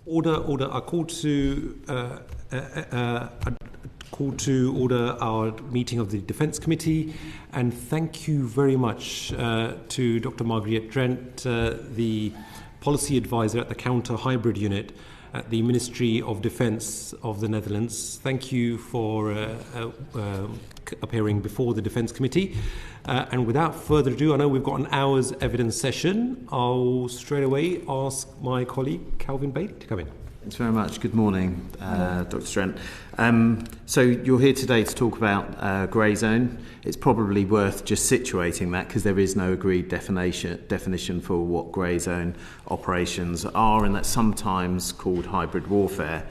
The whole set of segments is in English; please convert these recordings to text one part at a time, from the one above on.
Order. I call to order our meeting of the Defence Committee, and thank you very much to Dr. Margriet Drent, the Policy Advisor at the Counter Hybrid Unit at the Ministry of Defence of the Netherlands. Thank you for appearing before the Defence Committee. And without further ado, I know we've got an hour's evidence session. I'll straight away ask my colleague, Calvin Bailey, to come in. Thanks very much. Good morning, Dr. Drent. So you're here today to talk about grey zone. It's probably worth just situating that because there is no agreed definition for what grey zone operations are, and that's sometimes called hybrid warfare.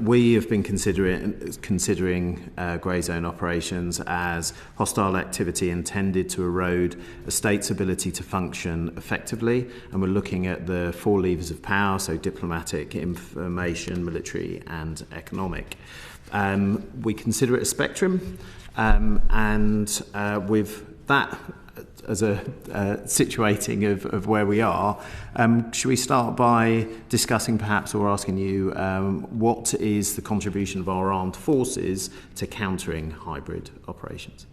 We have been considering grey zone operations as hostile activity intended to erode a state's ability to function effectively, and we're looking at the four levers of power, so diplomatic, information, military and economic. We consider it a spectrum, and with that as a situating of where we are, should we start by discussing perhaps, or asking you, what is the contribution of our armed forces to countering hybrid operations?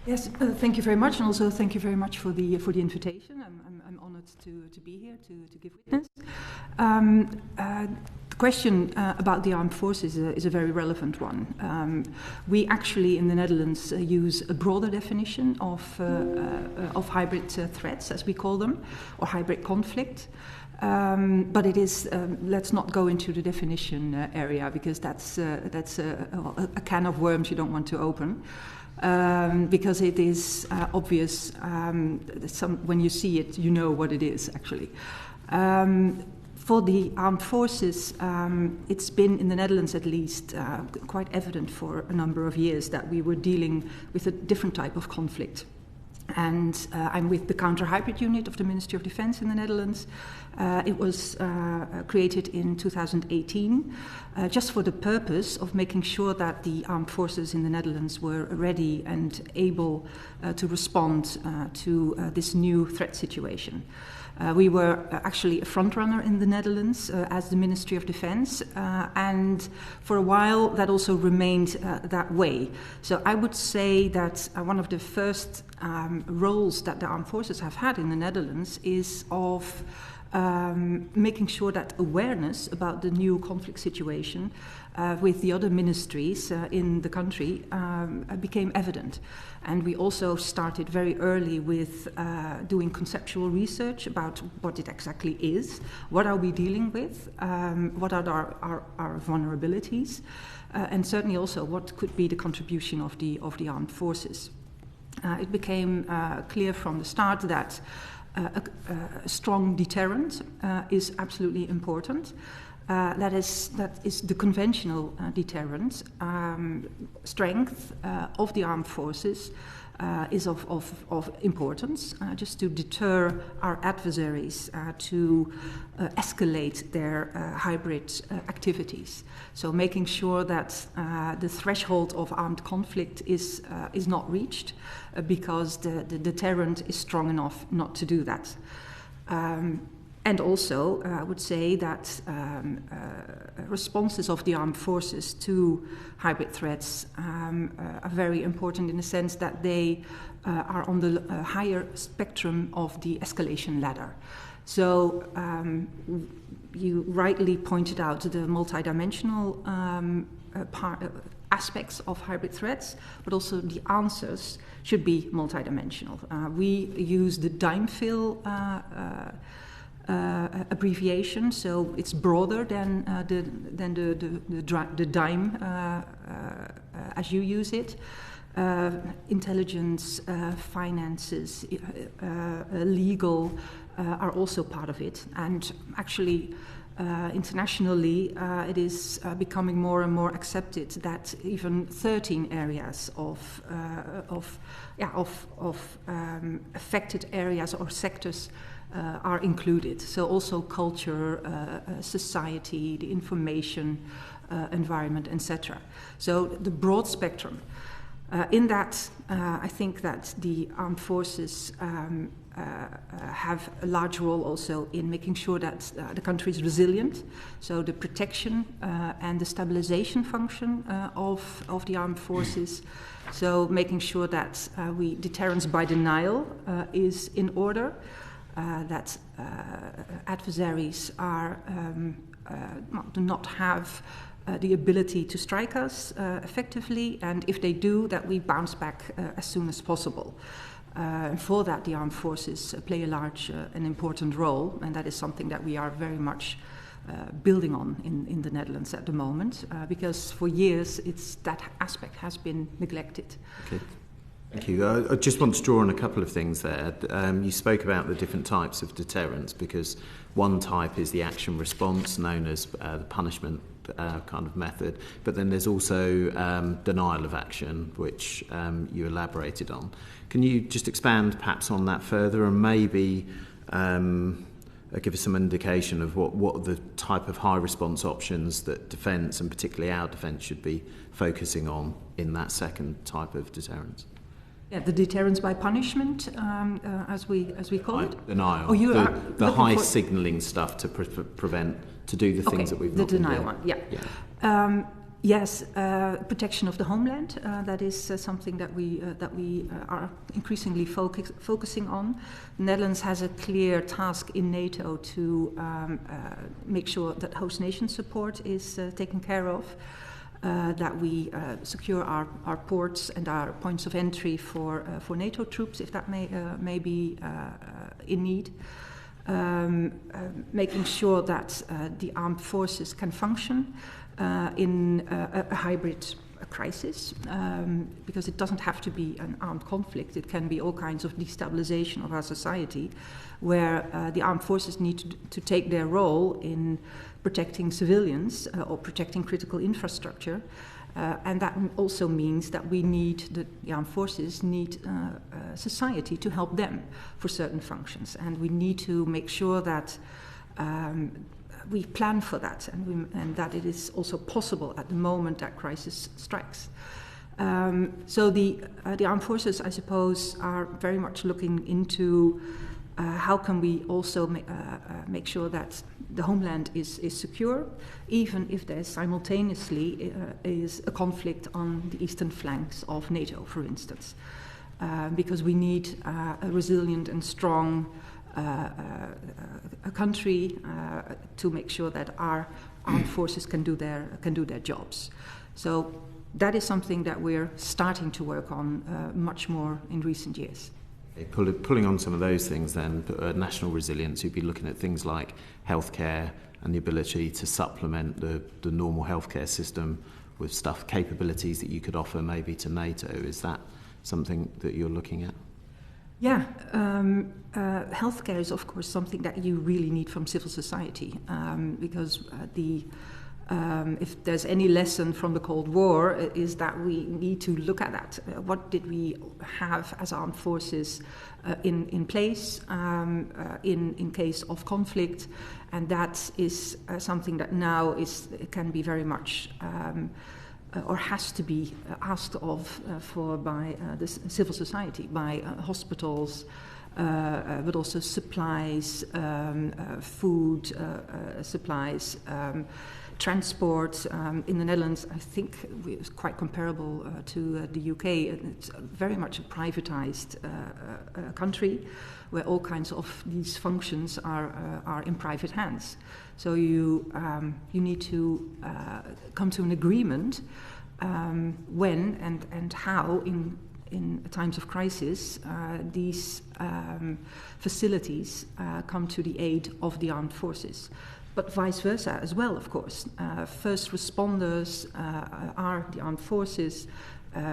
Yes, thank you very much, and also thank you very much for the invitation. I'm honoured to be here to give witness. The question about the armed forces is a very relevant one. We actually in the Netherlands use a broader definition of hybrid threats, as we call them, or hybrid conflict. But it is, let's not go into the definition area, because that's a can of worms you don't want to open. Because it is obvious, when you see it, you know what it is, actually. For the armed forces, it's been, in the Netherlands at least, quite evident for a number of years that we were dealing with a different type of conflict. And I'm with the Counter Hybrid Unit of the Ministry of Defence in the Netherlands. It was created in 2018 just for the purpose of making sure that the armed forces in the Netherlands were ready and able to respond to this new threat situation. We were actually a frontrunner in the Netherlands as the Ministry of Defence, and for a while that also remained that way. So I would say that one of the first roles that the armed forces have had in the Netherlands is of making sure that awareness about the new conflict situation with the other ministries in the country became evident. And we also started very early with doing conceptual research about what it exactly is, what are we dealing with, what are our vulnerabilities, and certainly also what could be the contribution of the armed forces. It became clear from the start that a strong deterrent is absolutely important. That is the conventional deterrent. Strength of the armed forces is of importance, just to deter our adversaries to escalate their hybrid activities. So making sure that the threshold of armed conflict is not reached because the deterrent is strong enough not to do that. And also, I would say that responses of the armed forces to hybrid threats are very important in the sense that they are on the higher spectrum of the escalation ladder. So you rightly pointed out the multidimensional aspects of hybrid threats, but also the answers should be multidimensional. We use the DIME-FIL abbreviation, so it's broader than the DIME as you use it. Intelligence, finances, legal are also part of it, and actually internationally it is becoming more and more accepted that even 13 areas of affected areas or sectors are included. So also culture, society, the information environment, etc. So the broad spectrum. In that, I think that the armed forces have a large role also in making sure that the country is resilient. So the protection and the stabilization function of the armed forces. So making sure that deterrence by denial is in order, that adversaries do not have the ability to strike us effectively, and if they do, that we bounce back as soon as possible. And for that, the armed forces play a large and important role, and that is something that we are very much building on in the Netherlands at the moment, because for years that aspect has been neglected. Okay. Thank you. I just want to draw on a couple of things there. You spoke about the different types of deterrence, because one type is the action response, known as the punishment kind of method, but then there's also denial of action, which you elaborated on. Can you just expand perhaps on that further, and maybe give us some indication of what the type of high response options that defence, and particularly our defence, should be focusing on in that second type of deterrence? Yeah, the deterrence by punishment, as we call it. Denial. Oh, the high signalling stuff to prevent, to do the things that we've not been doing. The denial one, yeah. Yes, protection of the homeland. That is something that we are increasingly focusing on. The Netherlands has a clear task in NATO to make sure that host nation support is taken care of. That we secure our ports and our points of entry for NATO troops, if that may be in need. Making sure that the armed forces can function in a hybrid crisis, because it doesn't have to be an armed conflict. It can be all kinds of destabilization of our society, where the armed forces need to take their role in protecting civilians or protecting critical infrastructure. And that also means that the armed forces need society to help them for certain functions. And we need to make sure that we plan for that, and that it is also possible at the moment that crisis strikes. So the armed forces, I suppose, are very much looking into how can we also make sure that the homeland is secure, even if there simultaneously is a conflict on the eastern flanks of NATO, for instance, because we need a resilient and strong a country to make sure that our armed forces can do their jobs. So that is something that we're starting to work on much more in recent years. Pulling on some of those things then, national resilience, you'd be looking at things like healthcare and the ability to supplement the normal healthcare system with capabilities that you could offer maybe to NATO. Is that something that you're looking at? Yeah, healthcare is of course something that you really need from civil society, because if there's any lesson from the Cold War, is that we need to look at that. What did we have as armed forces in place in case of conflict? And that is something that now can be very much or has to be asked of by the civil society, by hospitals, but also supplies, food supplies, transport. In the Netherlands, I think it's quite comparable to the UK. It's very much a privatized country, where all kinds of these functions are in private hands. So you need to come to an agreement when and how in times of crisis these facilities come to the aid of the armed forces. But vice versa as well, of course. First responders are the armed forces,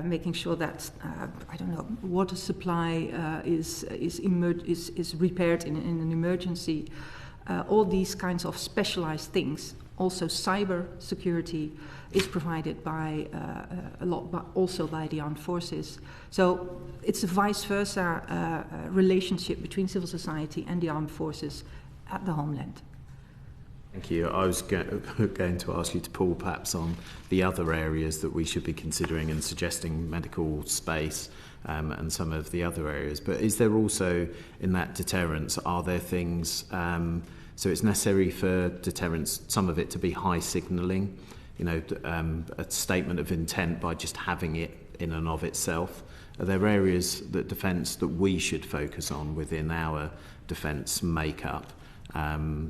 making sure that water supply is repaired in an emergency. All these kinds of specialized things. Also, cyber security is provided by a lot, but also by the armed forces. So it's a vice versa relationship between civil society and the armed forces at the homeland. Thank you. I was going to ask you to pull perhaps on the other areas that we should be considering and suggesting medical space and some of the other areas. But is there also, in that deterrence, are there things, so it's necessary for deterrence, some of it to be high signalling, a statement of intent by just having it in and of itself? Are there areas that defence that we should focus on within our defence makeup?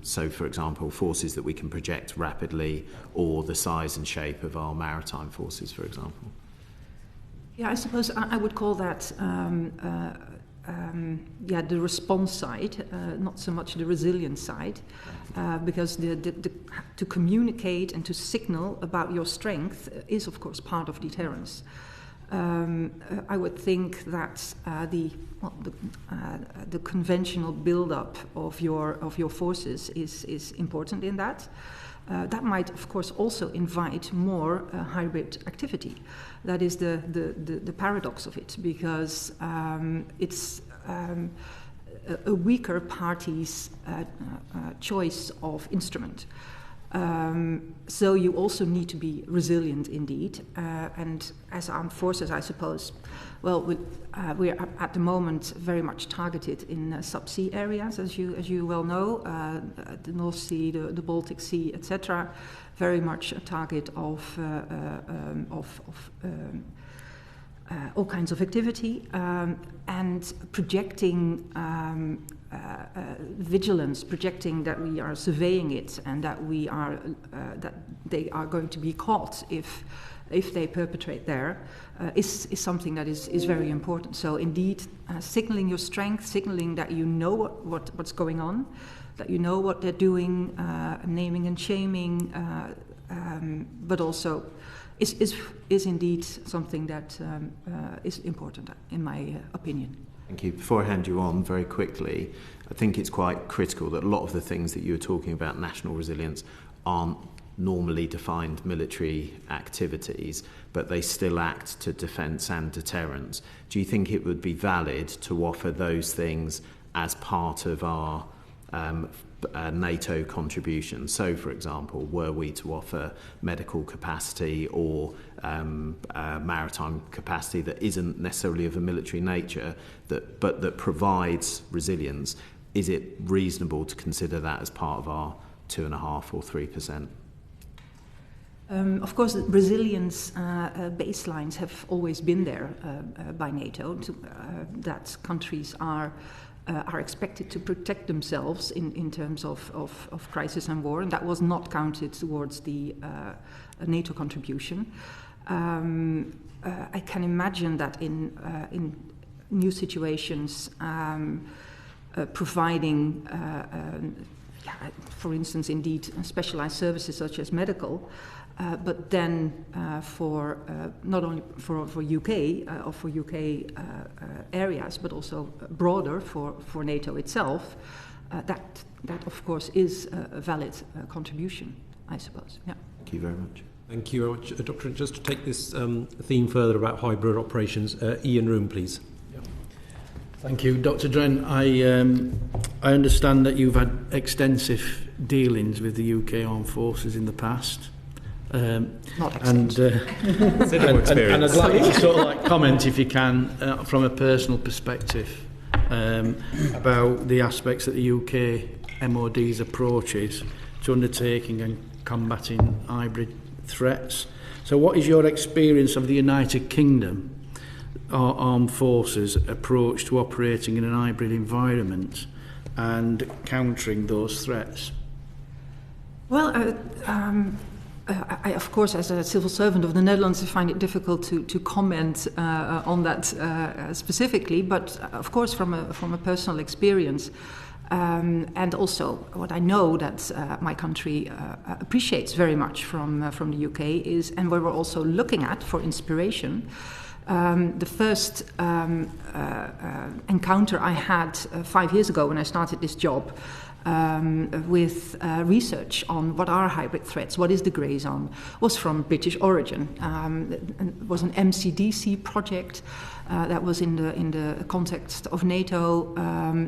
So, for example, forces that we can project rapidly, or the size and shape of our maritime forces, for example? Yeah, I suppose I would call that the response side, not so much the resilience side, because to communicate and to signal about your strength is, of course, part of deterrence. I would think that the conventional build-up of your forces is important in that. That might, of course, also invite more hybrid activity. That is the paradox of it, because it's a weaker party's choice of instrument. So you also need to be resilient indeed, and as armed forces, I suppose, well, we are at the moment very much targeted in subsea areas, as you well know, the North Sea, the Baltic Sea, etc. Very much a target of all kinds of activity, and projecting vigilance, projecting that we are surveying it and that we are that they are going to be caught if they perpetrate there, is something that is very important. So indeed, signaling your strength, signaling that you know what's going on, that you know what they're doing, naming and shaming, but also is indeed something that is important, in my opinion. Thank you. Before I hand you on very quickly, I think it's quite critical that a lot of the things that you were talking about, national resilience, aren't normally defined military activities, but they still act to defence and deterrence. Do you think it would be valid to offer those things as part of our NATO contribution? So, for example, were we to offer medical capacity or maritime capacity that isn't necessarily of a military nature, but that provides resilience, is it reasonable to consider that as part of our 2.5% or 3%? Of course, resilience baselines have always been there by NATO, that countries are expected to protect themselves in terms of crisis and war, and that was not counted towards the NATO contribution. I can imagine that in new situations, providing, for instance, indeed, specialized services such as medical, but then for not only for UK or for UK areas, but also broader for NATO itself, that of course is a valid contribution, I suppose. Yeah. Thank you very much. Thank you very much, Dr. Just to take this theme further about hybrid operations, Ian Room, please. Thank you, Dr. Drent. I understand that you've had extensive dealings with the UK Armed Forces in the past. Not extensive. And I'd like you to sort of comment, if you can, from a personal perspective, about the aspects that the UK MOD's approach is to undertaking and combating hybrid threats. So what is your experience of the United Kingdom Armed Forces approach to operating in an hybrid environment and countering those threats? Well, I, of course, as a civil servant of the Netherlands, I find it difficult to comment on that specifically. But of course, from a personal experience, and also what I know that my country appreciates very much from the UK is, and where we're also looking at for inspiration. The first encounter I had 5 years ago when I started this job with research on what are hybrid threats, what is the grey zone, was from British origin. It was an MCDC project that was in the context of NATO,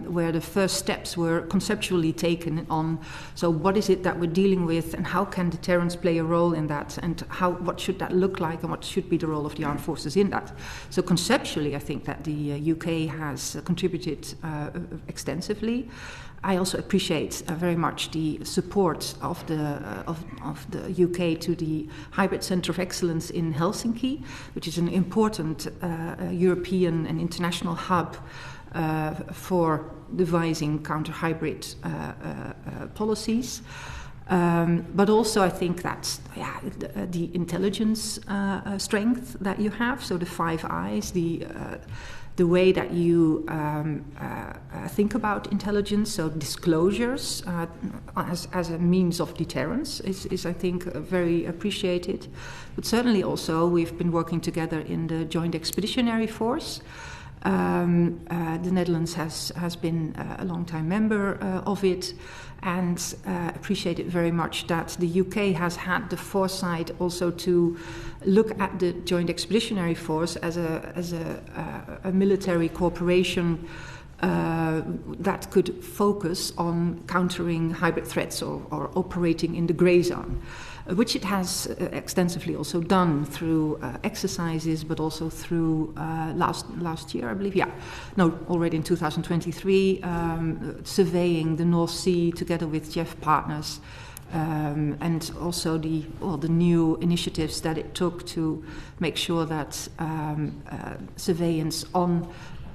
where the first steps were conceptually taken on, so what is it that we're dealing with and how can deterrence play a role in that, and what should that look like and what should be the role of the armed forces in that. So conceptually, I think that the UK has contributed extensively. I also appreciate very much the support of the UK to the Hybrid Centre of Excellence in Helsinki, which is an important European and international hub for devising counter-hybrid policies. But also I think that the intelligence strength that you have, so the 5 Eyes, the way that you think about intelligence, so disclosures as a means of deterrence is I think very appreciated. But certainly also we've been working together in the Joint Expeditionary Force. The Netherlands has been a long-time member of it, and appreciate it very much that the UK has had the foresight also to look at the Joint Expeditionary Force as a military cooperation that could focus on countering hybrid threats or operating in the grey zone, which it has extensively also done through exercises, but also through last year, I believe. Already in 2023, surveying the North Sea together with JEF partners, and also the new initiatives that it took to make sure that surveillance on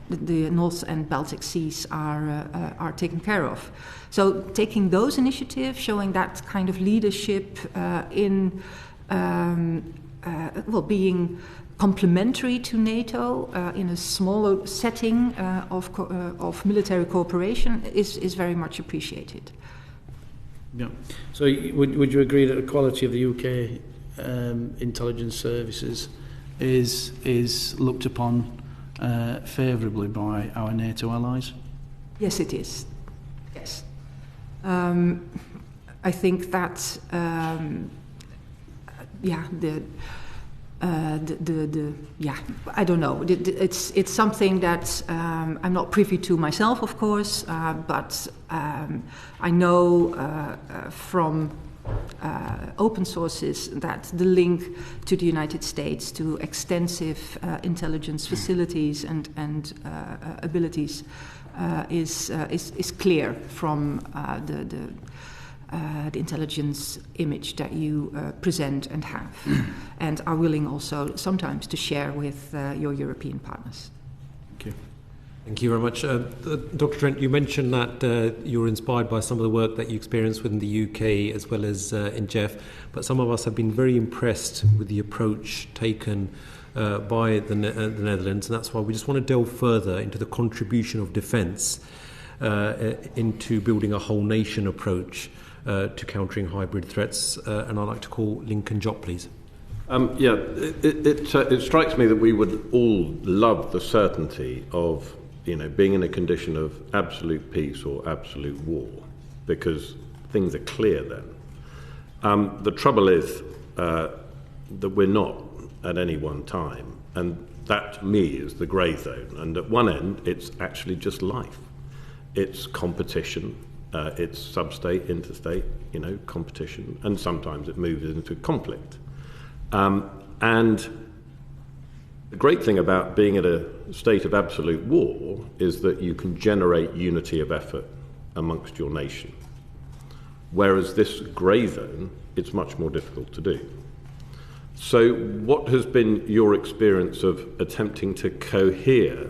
the North and Baltic Seas are taken care of. So taking those initiatives, showing that kind of leadership in being complementary to NATO in a smaller setting of military cooperation is very much appreciated. Yeah. So would you agree that the quality of the UK intelligence services is looked upon favourably by our NATO allies? Yes, it is. Yes. I think that I don't know. It's something that I'm not privy to myself, of course, but I know from open sources that the link to the United States, to extensive intelligence facilities and abilities is clear from the intelligence image that you present and have, and are willing also sometimes to share with your European partners. Thank you. Thank you very much. Dr. Drent, you mentioned that you're inspired by some of the work that you experienced within the UK as well as in JEF, but some of us have been very impressed with the approach taken by the Netherlands, and that's why we just want to delve further into the contribution of defence into building a whole nation approach to countering hybrid threats, and I'd like to call Lincoln Jopp, please. It strikes me that we would all love the certainty of being in a condition of absolute peace or absolute war, because things are clear then. The trouble is that we're not at any one time, and that to me is the grey zone. And at one end, it's actually just life. It's competition. It's sub-state, interstate, competition, and sometimes it moves into conflict. And the great thing about being at a state of absolute war is that you can generate unity of effort amongst your nation. Whereas this grey zone, it's much more difficult to do. So what has been your experience of attempting to cohere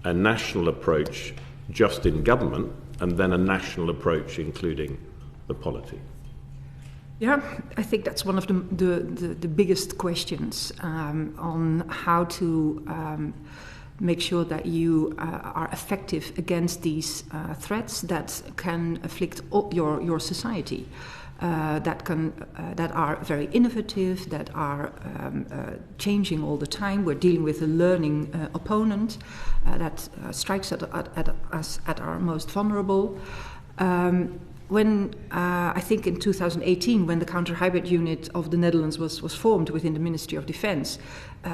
a national approach just in government, and then a national approach including the polity? Yeah, I think that's one of the biggest questions on how to make sure that you are effective against these threats that can afflict your society, that are very innovative, that are changing all the time. We're dealing with a learning opponent that strikes at us at our most vulnerable. When I think in 2018, when the counter-hybrid unit of the Netherlands was formed within the Ministry of Defence,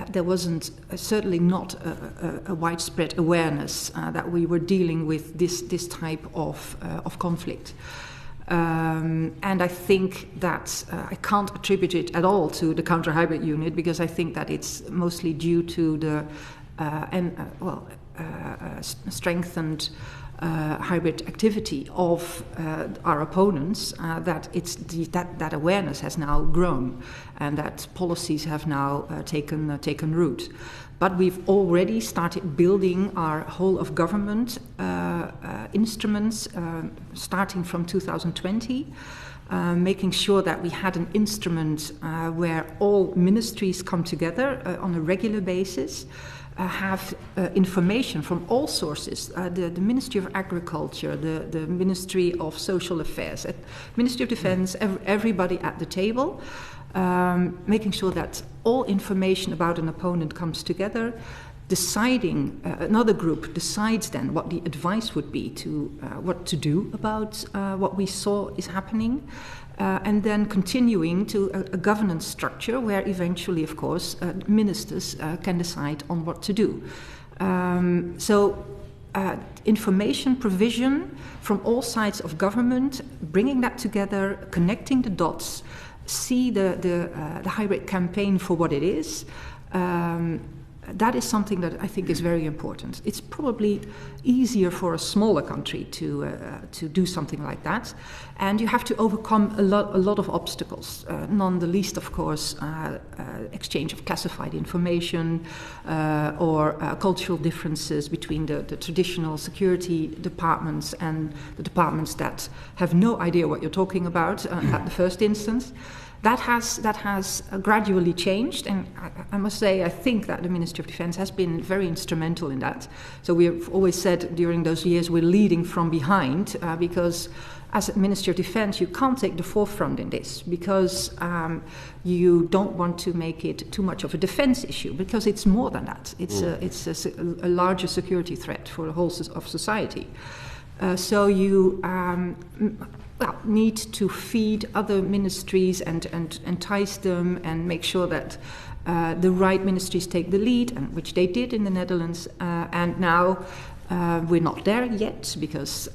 there wasn't certainly not a widespread awareness that we were dealing with this type of conflict. And I think that I can't attribute it at all to the counter-hybrid unit, because I think that it's mostly due to the strengthened hybrid activity of our opponents, that that awareness has now grown, and that policies have now taken root. But we've already started building our whole of government instruments, starting from 2020, making sure that we had an instrument where all ministries come together on a regular basis, have information from all sources, the Ministry of Agriculture, the Ministry of Social Affairs, Ministry of Defence, everybody at the table, making sure that all information about an opponent comes together, deciding, another group decides then what the advice would be to what to do about what we saw is happening, and then continuing to a governance structure where eventually, of course, ministers can decide on what to do. Information provision from all sides of government, bringing that together, connecting the dots, see the hybrid campaign for what it is. That is something that I think is very important. It's probably easier for a smaller country to do something like that, and you have to overcome a lot of obstacles. None the least, of course, exchange of classified information or cultural differences between the traditional security departments and the departments that have no idea what you're talking about at the first instance. That has gradually changed, and I must say I think that the Ministry of Defence has been very instrumental in that. So we have always said during those years we're leading from behind, because as a Ministry of Defence you can't take the forefront in this, because you don't want to make it too much of a defence issue, because it's more than that. It's a larger security threat for the whole of society. So you need to feed other ministries and entice them and make sure that the right ministries take the lead, and which they did in the Netherlands. And now we're not there yet, because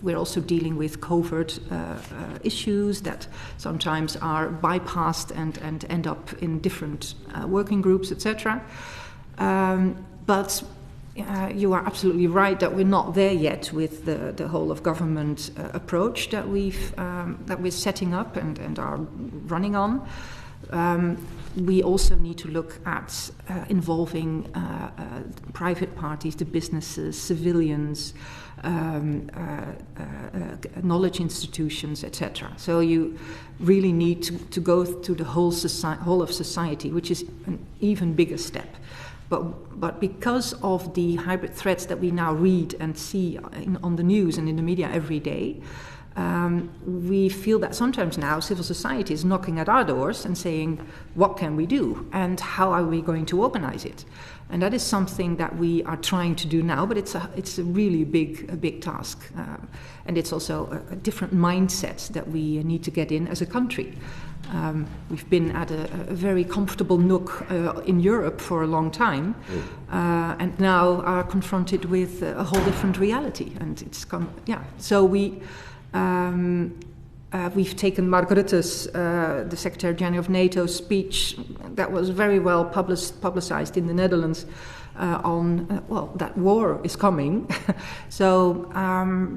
we're also dealing with covert issues that sometimes are bypassed and end up in different working groups, etc. But you are absolutely right that we're not there yet with the whole of government approach that we're setting up and are running on. We also need to look at involving private parties, the businesses, civilians, knowledge institutions, etc. So you really need to go to the whole of society, which is an even bigger step. But because of the hybrid threats that we now read and see on the news and in the media every day, we feel that sometimes now civil society is knocking at our doors and saying, what can we do and how are we going to organize it? And that is something that we are trying to do now, but it's a really big task. And it's also a different mindset that we need to get in as a country. We've been at a very comfortable nook in Europe for a long time, and now are confronted with a whole different reality. And so we've taken Margriet's, the Secretary General of NATO's speech that was very well publicized in the Netherlands on that war is coming. So,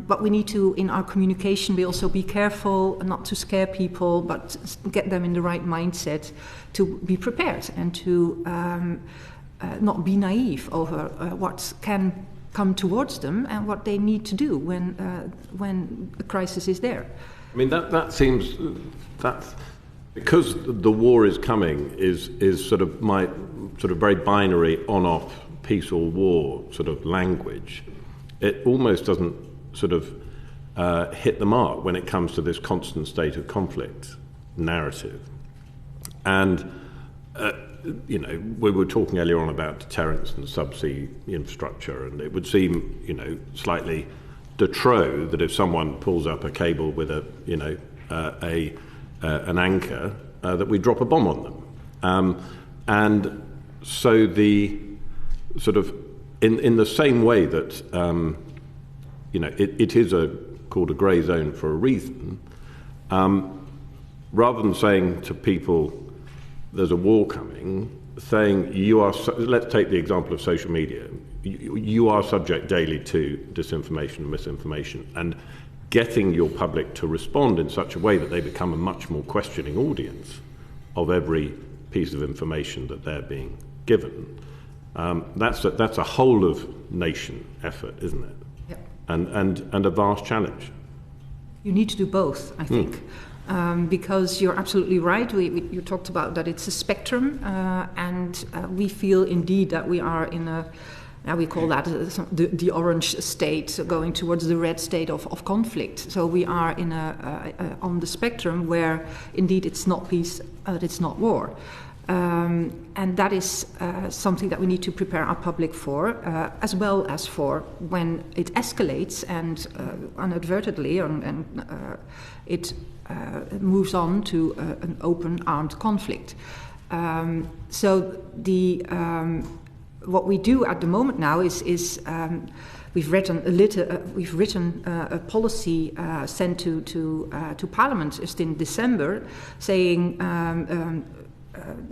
but we need to, in our communication, we also be careful not to scare people, but get them in the right mindset to be prepared and to not be naive over what can come towards them and what they need to do when a crisis is there. I mean, that seems that's because the war is coming is sort of my sort of very binary on-off peace or war sort of language. It almost doesn't sort of hit the mark when it comes to this constant state of conflict narrative. And we were talking earlier on about deterrence and subsea infrastructure, and it would seem slightly de trop that if someone pulls up a cable with an anchor, that we drop a bomb on them. And so the sort of in the same way that it is called a grey zone for a reason. Rather than saying to people, "There's a war coming," saying let's take the example of social media. You are subject daily to disinformation and misinformation, and getting your public to respond in such a way that they become a much more questioning audience of every piece of information that they're being given. That's a whole of nation effort, isn't it? Yep. And a vast challenge. You need to do both, I think. Because you're absolutely right. You talked about that it's a spectrum, and we feel indeed that we are in we call that the orange state, so going towards the red state of conflict. So we are in on the spectrum where indeed it's not peace, it's not war. And that is something that we need to prepare our public for, as well as for when it escalates and inadvertently it moves on to an open armed conflict. So what we do at the moment now is we've written a policy sent to Parliament just in December, saying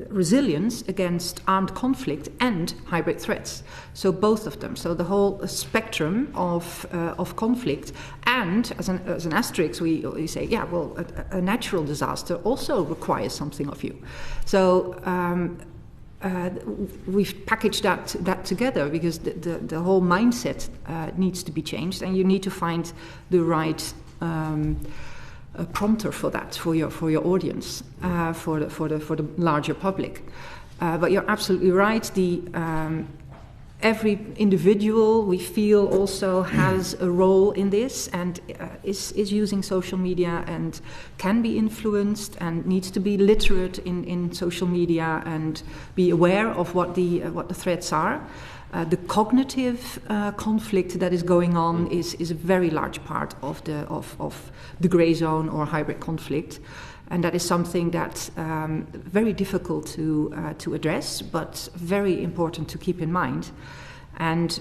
resilience against armed conflict and hybrid threats. So both of them. So the whole spectrum of conflict, and as an asterisk, we say, yeah, well, a natural disaster also requires something of you. So we've packaged that together because the whole mindset needs to be changed, and you need to find the right prompter for that, for your audience, for the larger public. But you're absolutely right. Every individual, we feel, also has a role in this, and is using social media and can be influenced and needs to be literate in social media and be aware of what the threats are. The cognitive conflict that is going on is a very large part of the grey zone or hybrid conflict, and that is something that's very difficult to address, but very important to keep in mind. And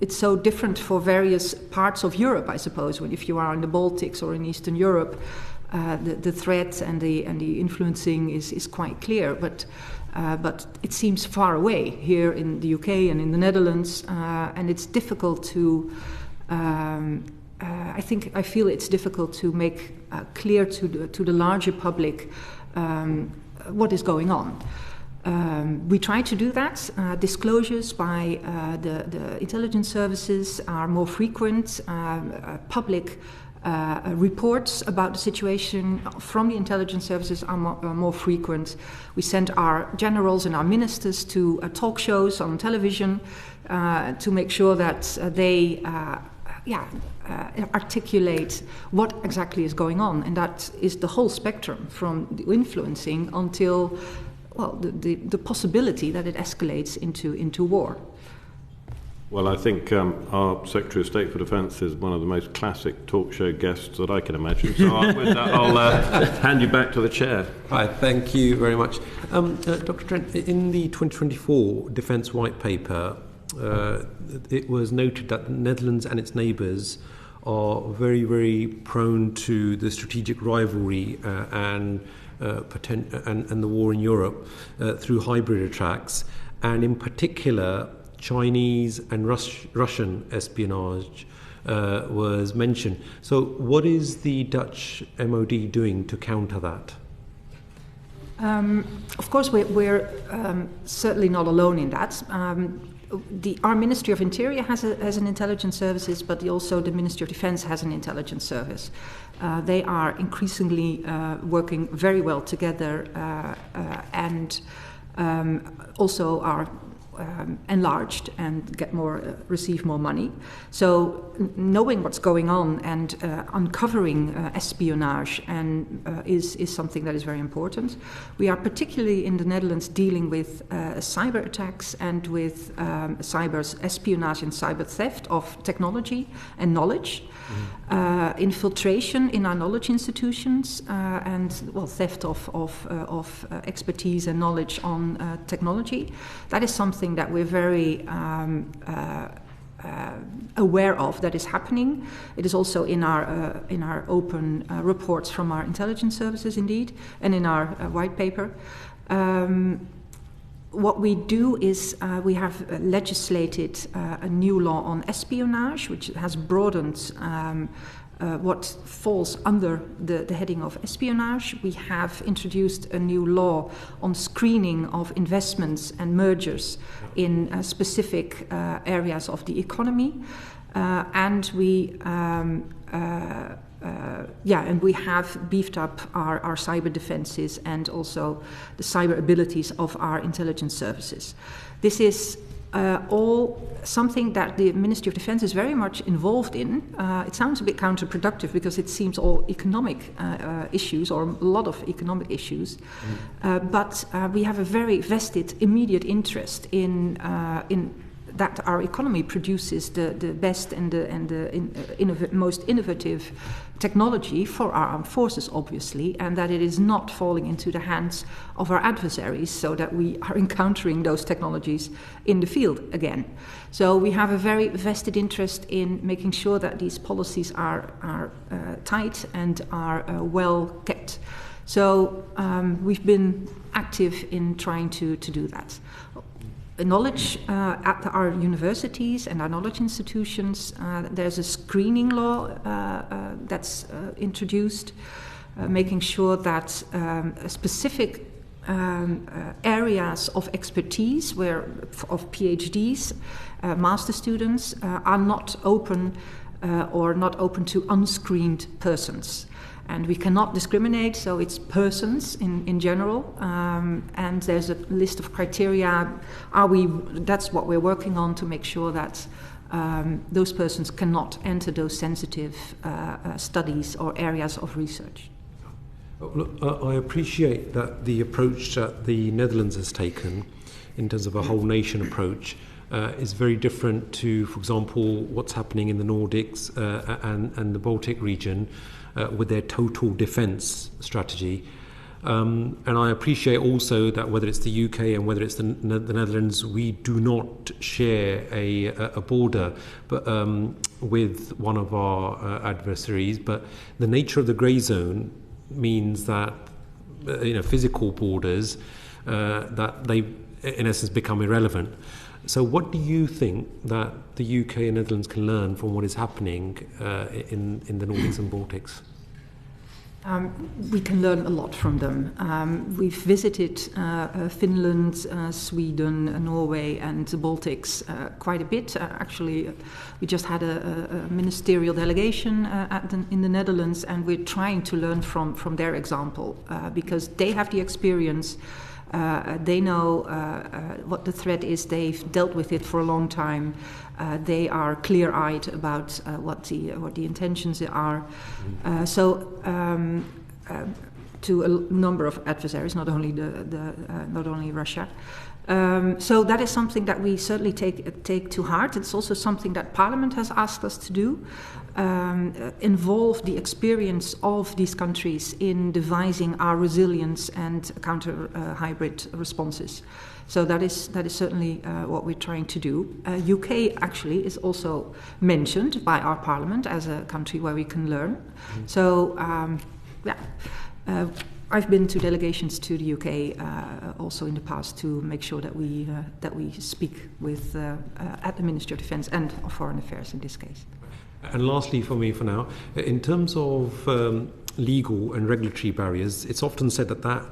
it's so different for various parts of Europe, I suppose. If you are in the Baltics or in Eastern Europe, the threat and the influencing is quite clear, but it seems far away here in the UK and in the Netherlands, and it's difficult to. I feel it's difficult to make clear to the larger public what is going on. We try to do that. Disclosures by the intelligence services are more frequent. Public reports about the situation from the intelligence services are more frequent. We send our generals and our ministers to talk shows on television to make sure that they articulate what exactly is going on, and that is the whole spectrum from the influencing until the possibility that it escalates into war. Well, I think our Secretary of State for Defence is one of the most classic talk show guests that I can imagine. So with that, I'll hand you back to the chair. Hi, thank you very much. Dr. Drent, in the 2024 Defence White Paper, it was noted that the Netherlands and its neighbours are very, very prone to the strategic rivalry and the war in Europe through hybrid attacks, and in particular Chinese and Russian espionage was mentioned. So what is the Dutch MOD doing to counter that? Of course, we're certainly not alone in that. Our Ministry of Interior has an intelligence services, but also the Ministry of Defence has an intelligence service. They are increasingly working very well together, and also are enlarged and receive more money. So knowing what's going on and uncovering espionage is something that is very important. We are particularly in the Netherlands dealing with cyber attacks and with cyber espionage and cyber theft of technology and knowledge. Infiltration in our knowledge institutions and theft of expertise and knowledge on technology. That is something that we're very aware of that is happening. It is also in our open reports from our intelligence services, indeed, and in our white paper. What we do is we have legislated a new law on espionage, which has broadened what falls under the heading of espionage. We have introduced a new law on screening of investments and mergers in specific areas of the economy, and we have beefed up our cyber defenses and also the cyber abilities of our intelligence services. This is all something that the Ministry of Defence is very much involved in. It sounds a bit counterproductive because it seems all economic issues, or a lot of economic issues, but we have a very vested immediate interest in that our economy produces the best and the most innovative technology for our armed forces, obviously, and that it is not falling into the hands of our adversaries, so that we are encountering those technologies in the field again. So we have a very vested interest in making sure that these policies are tight and are well kept. So we've been active in trying to do that. Knowledge at our universities and our knowledge institutions, there's a screening law that's introduced, making sure that specific areas of expertise of PhDs, master students, are not open or not open to unscreened persons. And we cannot discriminate, so it's persons in general. And there's a list of criteria. That's what we're working on, to make sure that those persons cannot enter those sensitive studies or areas of research. Look, I appreciate that the approach that the Netherlands has taken, in terms of a whole nation approach, is very different to, for example, what's happening in the Nordics and the Baltic region, with their total defence strategy. And I appreciate also that whether it's the UK and whether it's the Netherlands, we do not share a border with one of our adversaries. But the nature of the grey zone means that physical borders, that they in essence become irrelevant. So what do you think that the UK and Netherlands can learn from what is happening in the Nordics and Baltics? We can learn a lot from them. We've visited Finland, Sweden, Norway and the Baltics quite a bit. Actually, we just had a ministerial delegation in the Netherlands, and we're trying to learn from their example because they have the experience. They know what the threat is. They've dealt with it for a long time. They are clear-eyed about what the intentions are. To a number of adversaries, not only not only Russia. So that is something that we certainly take to heart. It's also something that Parliament has asked us to do. Involve the experience of these countries in devising our resilience and counter hybrid responses. So that is certainly what we're trying to do. UK actually is also mentioned by our Parliament as a country where we can learn. So I've been to delegations to the UK also in the past to make sure that we speak with at the Ministry of Defence and of Foreign Affairs in this case. And lastly, for me, for now, in terms of legal and regulatory barriers, it's often said that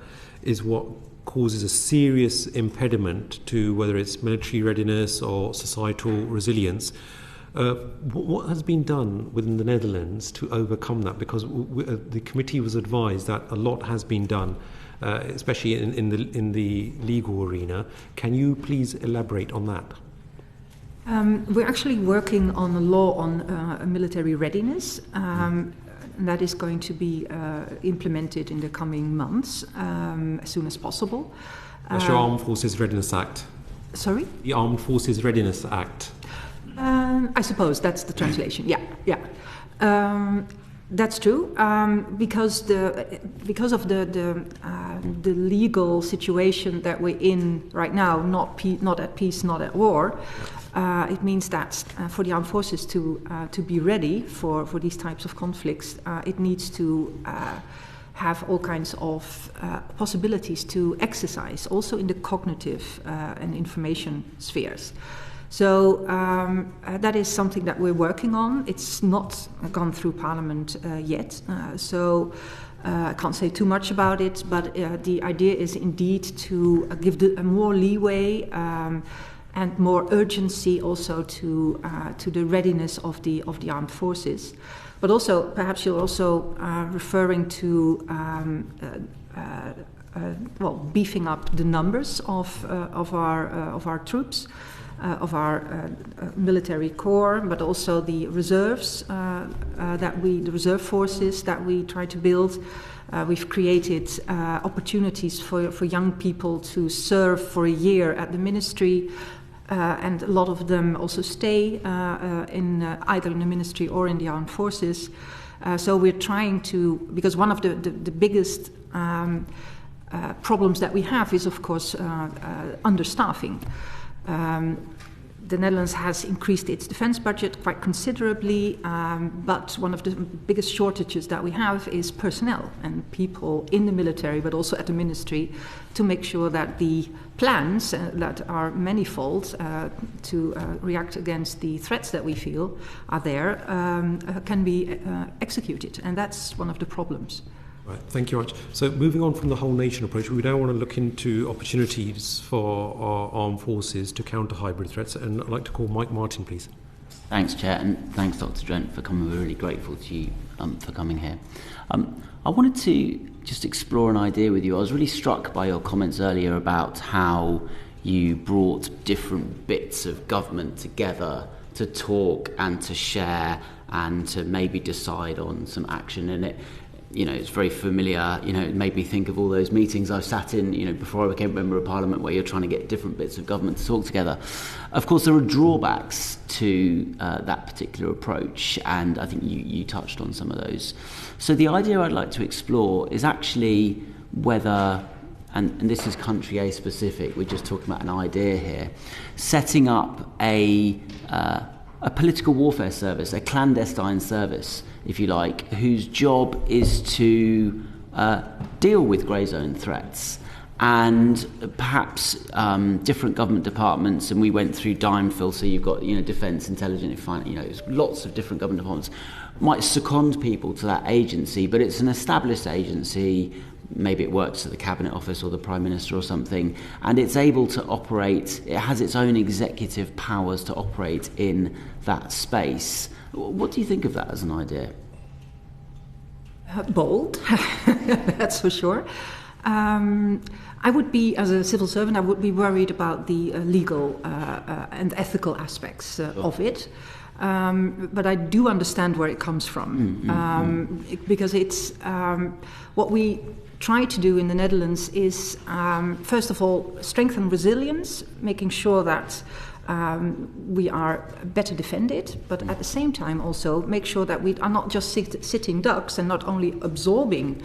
is what causes a serious impediment to whether it's military readiness or societal resilience. What has been done within the Netherlands to overcome that? Because the committee was advised that a lot has been done especially in the legal arena. Can you please elaborate on that? We're actually working on a law on military readiness. That is going to be implemented in the coming months, as soon as possible. That's your Armed Forces Readiness Act. Sorry? The Armed Forces Readiness Act. I suppose that's the translation. Yeah. That's true. Because of the legal situation that we're in right now, not at peace, not at war. It means that for the armed forces to be ready for these types of conflicts, it needs to have all kinds of possibilities to exercise, also in the cognitive and information spheres. So that is something that we're working on. It's not gone through Parliament yet, so I can't say too much about it, but the idea is indeed to give more leeway and more urgency also to the readiness of the armed forces. But also, perhaps you're also referring to beefing up the numbers of our troops, of our military corps, but also the reserves the reserve forces that we try to build. We've created opportunities for young people to serve for a year at the ministry. And a lot of them also stay either in the ministry or in the armed forces. So we're trying to, because one of the biggest problems that we have is, of course, understaffing. The Netherlands has increased its defense budget quite considerably, but one of the biggest shortages that we have is personnel and people in the military, but also at the ministry, to make sure that the plans that are manifold to react against the threats that we feel are there can be executed, and that's one of the problems. Right, thank you very much. So moving on from the whole nation approach, we now want to look into opportunities for our armed forces to counter hybrid threats, and I'd like to call Mike Martin, please. Thanks, Chair, and thanks, Dr. Drent, for coming. We're really grateful to you for coming here. I wanted to just explore an idea with you. I was really struck by your comments earlier about how you brought different bits of government together to talk and to share and to maybe decide on some action in it. It's very familiar. It made me think of all those meetings I've sat in, before I became a Member of Parliament, where you're trying to get different bits of government to talk together. Of course, there are drawbacks to that particular approach, and I think you touched on some of those. So the idea I'd like to explore is actually whether, and this is country A specific, we're just talking about an idea here, setting up a political warfare service, a clandestine service, if you like, whose job is to deal with grey zone threats. And perhaps different government departments, and we went through DIMEFIL, so you've got defence, intelligence, finance, lots of different government departments, might second people to that agency, but it's an established agency. Maybe it works at the Cabinet Office or the Prime Minister or something, and it's able to operate, it has its own executive powers to operate in that space. What do you think of that as an idea? Bold, that's for sure. I would be, as a civil servant, I would be worried about the legal and ethical aspects of it. But I do understand where it comes from, because it's what we try to do in the Netherlands is, first of all, strengthen resilience, making sure that we are better defended, but at the same time also make sure that we are not just sitting ducks and not only absorbing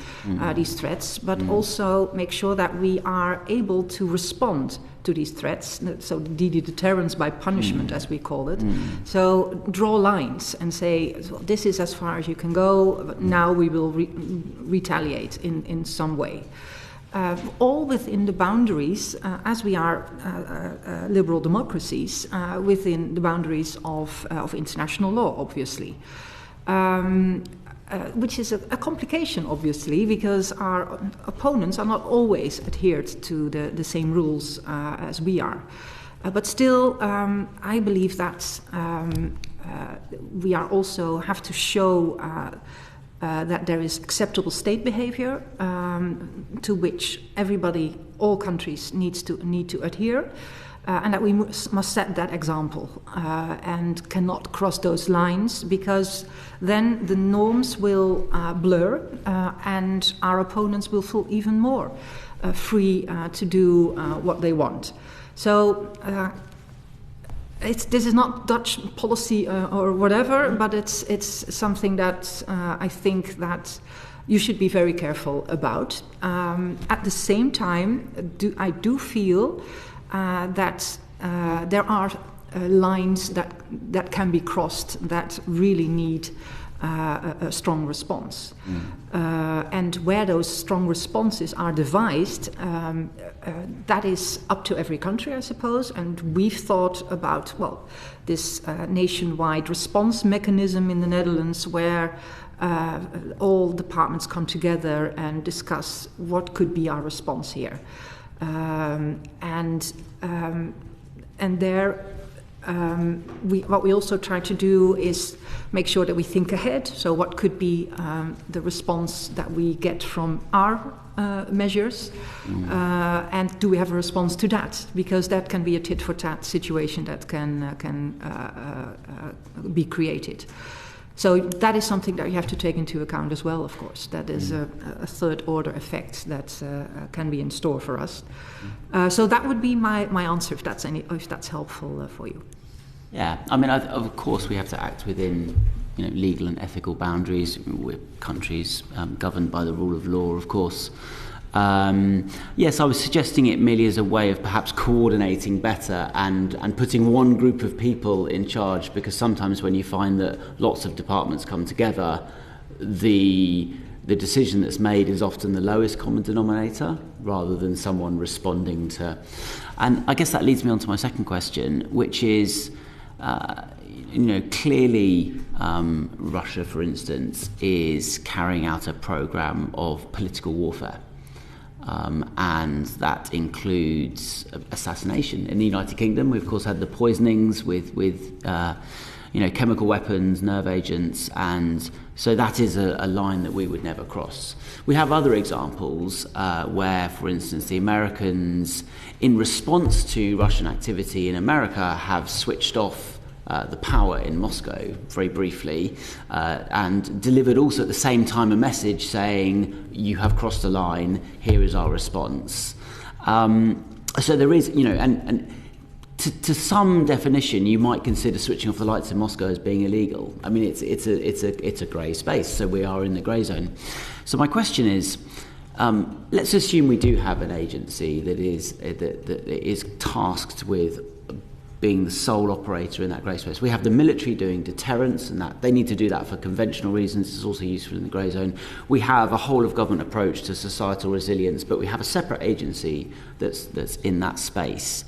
these threats, but also make sure that we are able to respond to these threats, so the deterrence by punishment, as we call it. So draw lines and say, this is as far as you can go, but now we will retaliate in some way. All within the boundaries, as we are liberal democracies, within the boundaries of international law, obviously. Which is a complication, obviously, because our opponents are not always adhered to the same rules as we are. But still, I believe that we are also have to show that there is acceptable state behavior to which everybody, all countries, need to adhere, and that we must set that example and cannot cross those lines, because then the norms will blur and our opponents will feel even more free to do what they want. So this is not Dutch policy or whatever, but it's something that I think that you should be very careful about. At the same time, I do feel that there are lines that can be crossed that really need a strong response. And where those strong responses are devised, that is up to every country, I suppose. And we've thought about, this nationwide response mechanism in the Netherlands, where all departments come together and discuss what could be our response here. And there, what we also try to do is make sure that we think ahead. So what could be the response that we get from our measures, and do we have a response to that? Because that can be a tit-for-tat situation that can be created. So that is something that you have to take into account as well, of course. That is a third-order effect that can be in store for us. So that would be my answer, if that's helpful for you. Yeah, I mean, of course, we have to act within legal and ethical boundaries. We're countries governed by the rule of law, of course. Yes, I was suggesting it merely as a way of perhaps coordinating better and putting one group of people in charge, because sometimes when you find that lots of departments come together, the decision that's made is often the lowest common denominator rather than someone responding to. And I guess that leads me on to my second question, which is, clearly Russia, for instance, is carrying out a program of political warfare. And that includes assassination. In the United Kingdom, we of course had the poisonings with chemical weapons, nerve agents, and so that is a line that we would never cross. We have other examples where, for instance, the Americans, in response to Russian activity in America, have switched off the power in Moscow very briefly, and delivered also at the same time a message saying, you have crossed a line, here is our response. So there is, and to some definition, you might consider switching off the lights in Moscow as being illegal. I mean, it's a grey space, so we are in the grey zone. So my question is, let's assume we do have an agency that is tasked with being the sole operator in that grey space. We have the military doing deterrence, and that they need to do that for conventional reasons. It's also useful in the grey zone. We have a whole of government approach to societal resilience, but we have a separate agency that's in that space.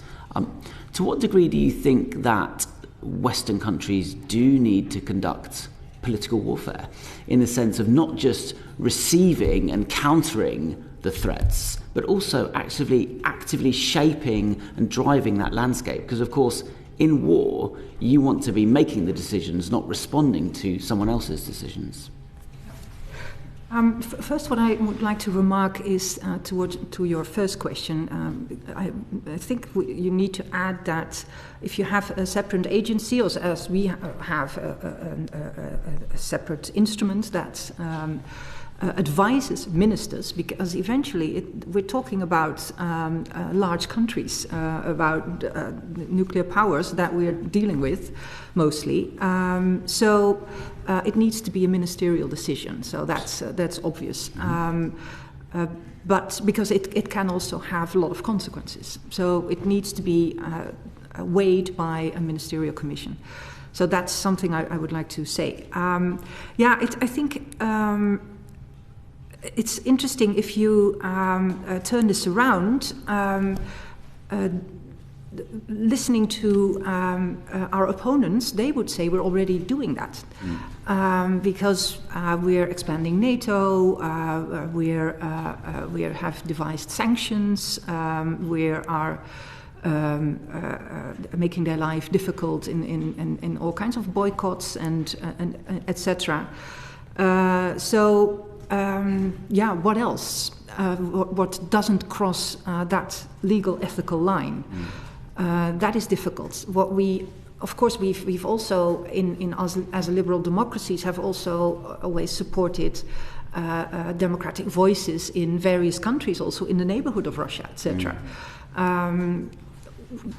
To what degree do you think that Western countries do need to conduct political warfare, in the sense of not just receiving and countering the threats, but also actively shaping and driving that landscape? Because, of course, in war, you want to be making the decisions, not responding to someone else's decisions. First, what I would like to remark is to your first question. I think you need to add that if you have a separate agency, or as we have a separate instrument that advises ministers, because eventually we're talking about large countries, about nuclear powers that we're dealing with mostly. So it needs to be a ministerial decision. So that's obvious. But because it can also have a lot of consequences. So it needs to be weighed by a ministerial commission. So that's something I would like to say. I think it's interesting if you turn this around, listening to our opponents, they would say we're already doing that. Because we're expanding NATO, we have devised sanctions, we are making their life difficult in all kinds of boycotts and etc. What else? What doesn't cross that legal ethical line? That is difficult. Of course, we've also in us as liberal democracies have also always supported democratic voices in various countries, also in the neighborhood of Russia, etc.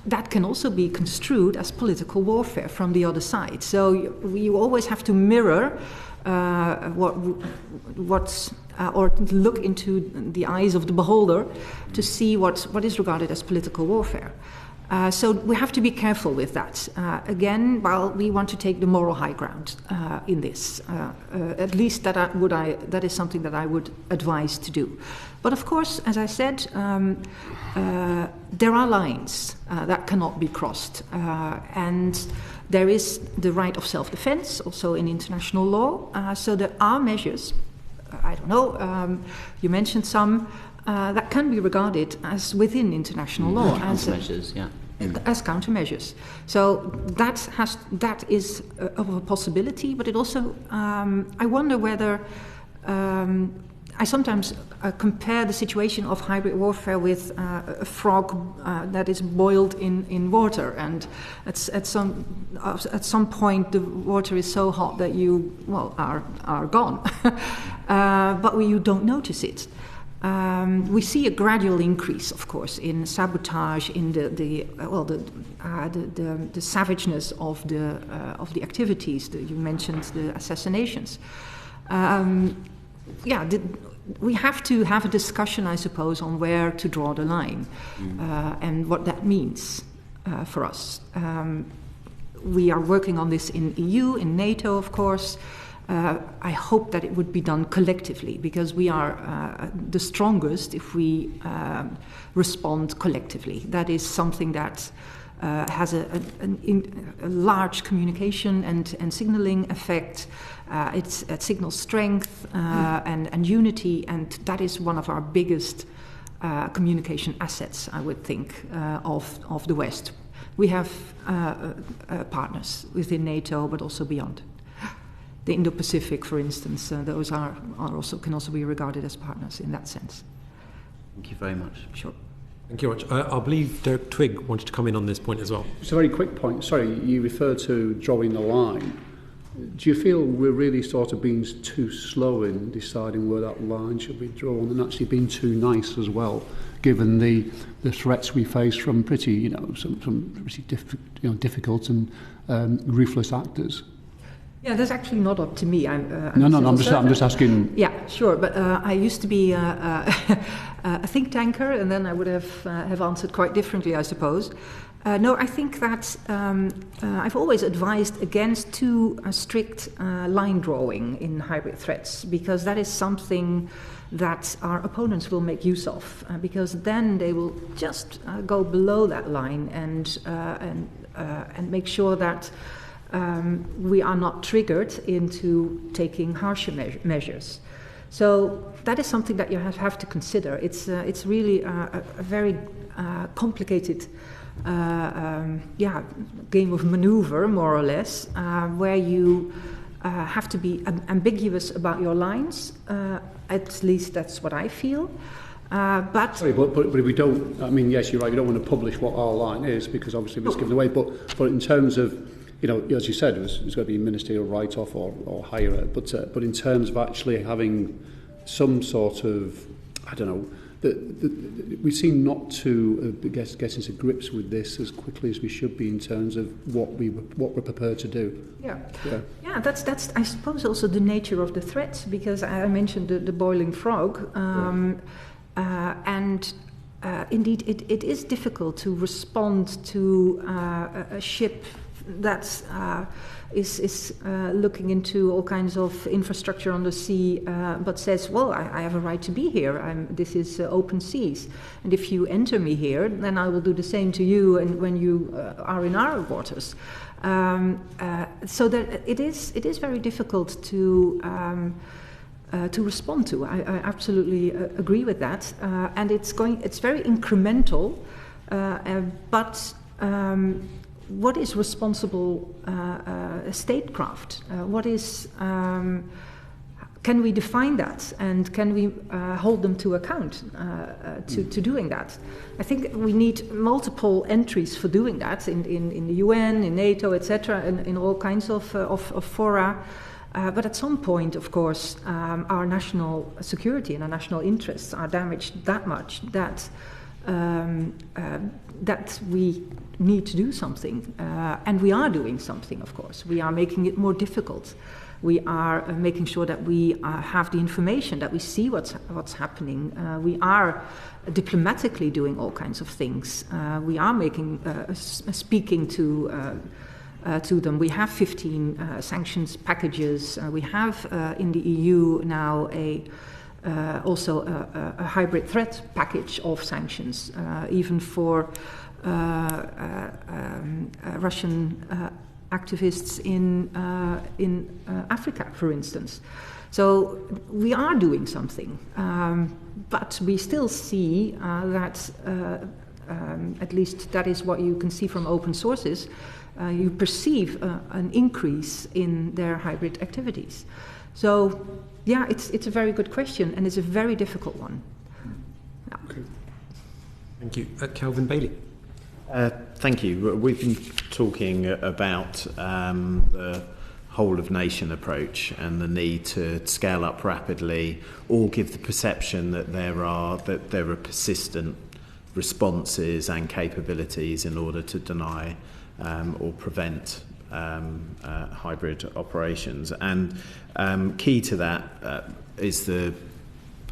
That can also be construed as political warfare from the other side. So you always have to mirror or look into the eyes of the beholder to see what is regarded as political warfare. So we have to be careful with that. Again, while we want to take the moral high ground in this, at least that is something that I would advise to do. But of course, as I said, there are lines that cannot be crossed, and there is the right of self-defense, also in international law. So there are measures. I don't know. You mentioned some. That can be regarded as within international law as countermeasures, as countermeasures. So that is of a possibility, but it also I wonder whether I sometimes compare the situation of hybrid warfare with a frog that is boiled in water, and at some point the water is so hot that you are gone, but you don't notice it. We see a gradual increase, of course, in sabotage, in the savageness of the activities. You mentioned the assassinations. We have to have a discussion, I suppose, on where to draw the line and what that means for us. We are working on this in EU, in NATO, of course. I hope that it would be done collectively, because we are the strongest if we respond collectively. That is something that has a large communication and signaling effect. It signals strength and unity, and that is one of our biggest communication assets, I would think, of the West. We have partners within NATO, but also beyond. The Indo-Pacific, for instance, those can also be regarded as partners in that sense. Thank you very much. Sure. Thank you very much. I believe Derek Twigg wanted to come in on this point as well. Just a very quick point. Sorry, you referred to drawing the line. Do you feel we're really sort of being too slow in deciding where that line should be drawn, and actually being too nice as well, given the threats we face from pretty, some pretty difficult and ruthless actors? Yeah, that's actually not up to me. I'm just asking. Yeah, sure. But I used to be a think tanker, and then I would have answered quite differently, I suppose. No, I think that I've always advised against too strict line drawing in hybrid threats, because that is something that our opponents will make use of, because then they will just go below that line and make sure that we are not triggered into taking harsher measures. So that is something that you have to consider. It's really a very complicated game of maneuver, more or less, where you have to be ambiguous about your lines. At least that's what I feel. But if we don't, I mean, yes, you're right. You don't want to publish what our line is, because obviously it's given away. But in terms of, as you said, it's going to be ministerial write-off or higher. But in terms of actually having some sort of, I don't know, we seem not to get into grips with this as quickly as we should be in terms of what we're prepared to do. Yeah. That's I suppose also the nature of the threat, because I mentioned the boiling frog, and indeed it is difficult to respond to a ship that is looking into all kinds of infrastructure on the sea, but says, well, I have a right to be here. This is open seas. And if you enter me here, then I will do the same to you and when you are in our waters. So that it is very difficult to respond to. I absolutely agree with that. And it's very incremental, but what is responsible statecraft? What is can we define that, and can we hold them to account to doing that? I think we need multiple entries for doing that in the UN, in NATO, etc., in all kinds of fora. But at some point, of course, our national security and our national interests are damaged that much that we need to do something. And we are doing something, of course. We are making it more difficult. We are making sure that we have the information, that we see what's happening. We are diplomatically doing all kinds of things. We are speaking to them. We have 15 sanctions packages. We have in the EU now also a hybrid threat package of sanctions, even for Russian activists in Africa, for instance. So we are doing something, but we still see that, at least that is what you can see from open sources, you perceive an increase in their hybrid activities. So, yeah, it's a very good question, and it's a very difficult one. Yeah. Okay. Thank you. Kelvin Bailey. Thank you. We've been talking about the whole of nation approach and the need to scale up rapidly, or give the perception that there are persistent responses and capabilities in order to deny or prevent hybrid operations. And key to that is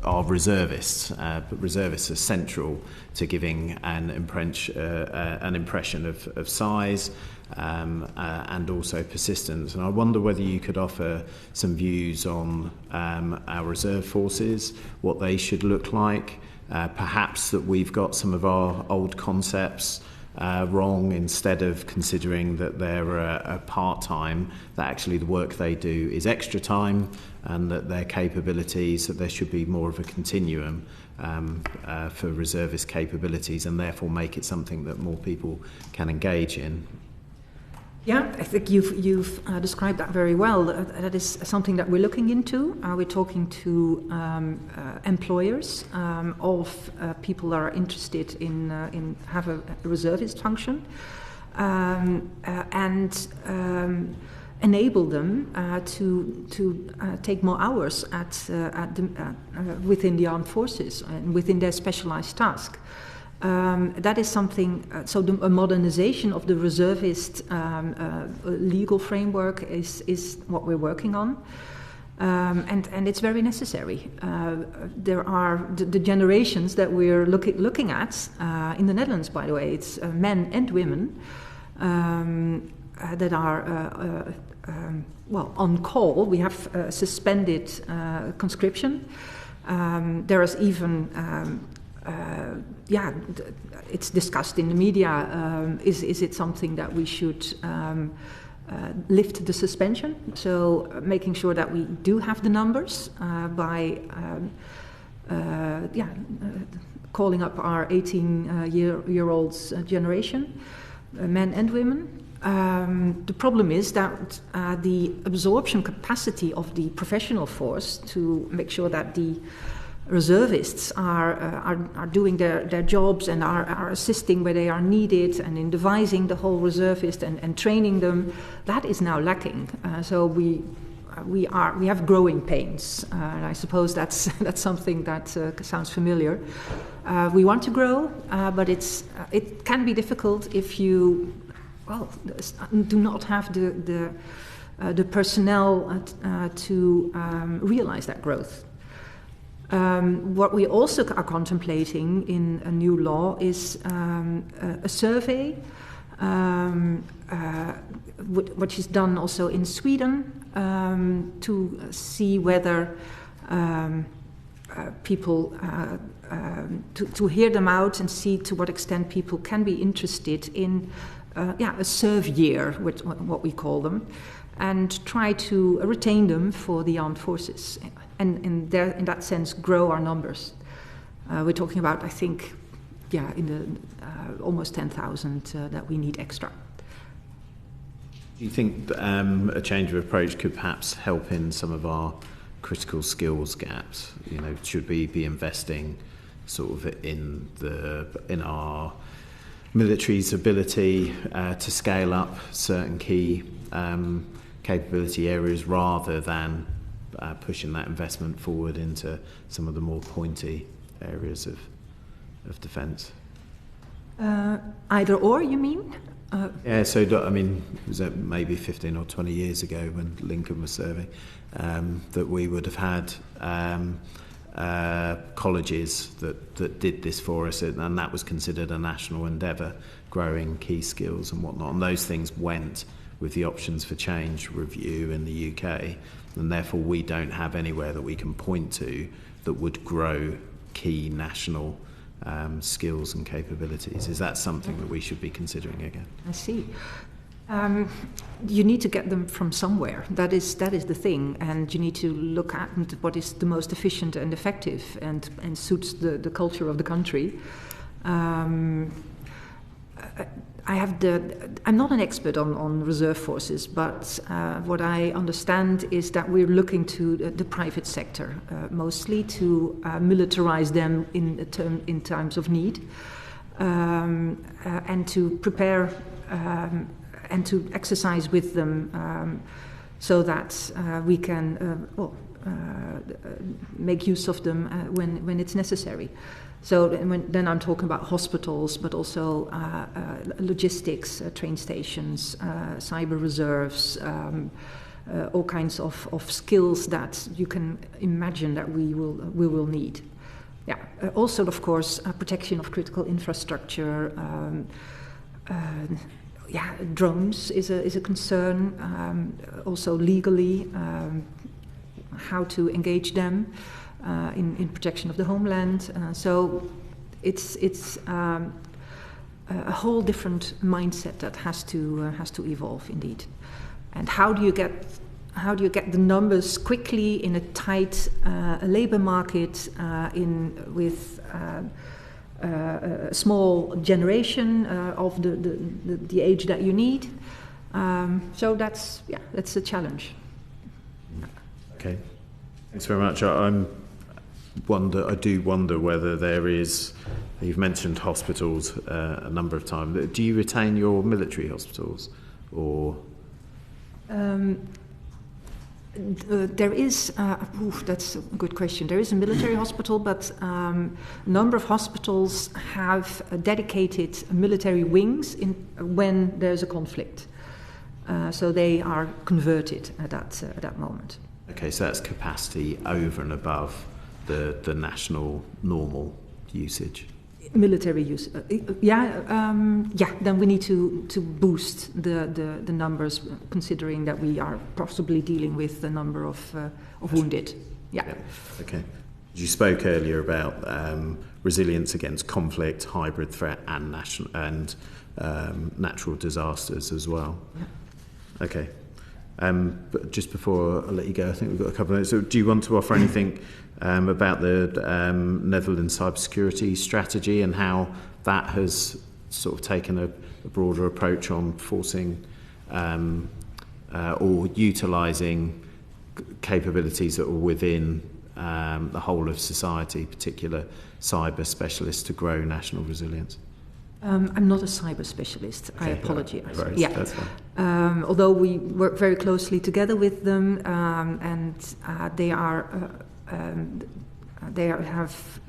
our reservists. Reservists are central to giving an impression of size and also persistence. And I wonder whether you could offer some views on our reserve forces, what they should look like, perhaps that we've got some of our old concepts wrong, instead of considering that they're a part-time, that actually the work they do is extra time, and that their capabilities, that there should be more of a continuum for reservist capabilities, and therefore make it something that more people can engage in. Yeah, I think you've described that very well. That is something that we're looking into. We're talking to employers of people that are interested in have a reservist function, and enable them to take more hours within the armed forces and within their specialized task. That is something, a modernization of the reservist legal framework is what we're working on. And it's very necessary. There are the generations that we're looking at, in the Netherlands, by the way, it's men and women that are on call. We have suspended conscription. There is even it's discussed in the media. Is it something that we should lift the suspension? So making sure that we do have the numbers by calling up our 18-year-olds generation, men and women. The problem is that the absorption capacity of the professional force to make sure that the reservists are doing their jobs and are assisting where they are needed, and in devising the whole reservist and training them, that is now lacking. So we have growing pains. And I suppose that's something that sounds familiar. We want to grow, but it can be difficult if you do not have the personnel to realize that growth. What we also are contemplating in a new law is a survey, which is done also in Sweden, to see whether people, to hear them out and see to what extent people can be interested in a serve year, what we call them, and try to retain them for the armed forces. And in that sense, grow our numbers. We're talking about, I think, in the almost 10,000 that we need extra. Do you think a change of approach could perhaps help in some of our critical skills gaps. You know, should we be investing sort of in our military's ability to scale up certain key capability areas rather than pushing that investment forward into some of the more pointy areas of defence? Either or, you mean? Yeah, so I mean, was that maybe 15 or 20 years ago when Lincoln was serving, that we would have had colleges that did this for us, and that was considered a national endeavour, growing key skills and whatnot. And those things went with the Options for Change review in the UK, and therefore we don't have anywhere that we can point to that would grow key national skills and capabilities. Is that something that we should be considering again? I see. You need to get them from somewhere. That is the thing, and you need to look at what is the most efficient and effective and suits the culture of the country. I'm not an expert on reserve forces, but what I understand is that we're looking to the private sector mostly to militarize them in times of need, and to prepare and to exercise with them so that we can make use of them when it's necessary. So then I'm talking about hospitals, but also logistics, train stations, cyber reserves, all kinds of skills that you can imagine that we will need. Yeah. Also, of course, protection of critical infrastructure. Drones is a concern. Also legally, how to engage them. In protection of the homeland, so it's a whole different mindset that has to evolve indeed. And how do you get the numbers quickly in a tight labour market with a small generation of the age that you need? So that's a challenge. Okay, thanks very much. I do wonder whether there is. You've mentioned hospitals a number of times. Do you retain your military hospitals, or? There is. That's a good question. There is a military hospital, but a number of hospitals have dedicated military wings when there's a conflict. So they are converted at that moment. Okay, so that's capacity over and above the national normal usage. Military use, then we need to boost the numbers, considering that we are possibly dealing with the number of wounded. Yeah. Okay. You spoke earlier about resilience against conflict, hybrid threat, and natural disasters as well. Yeah. Okay. But just before I let you go, I think we've got a couple of minutes. So do you want to offer anything about the Netherlands cybersecurity strategy and how that has sort of taken a broader approach on forcing or utilising capabilities that are within the whole of society, particular cyber specialists, to grow national resilience? I'm not a cyber specialist. Okay, I apologize. Right, yeah. That's fine. Although we work very closely together with them, and they have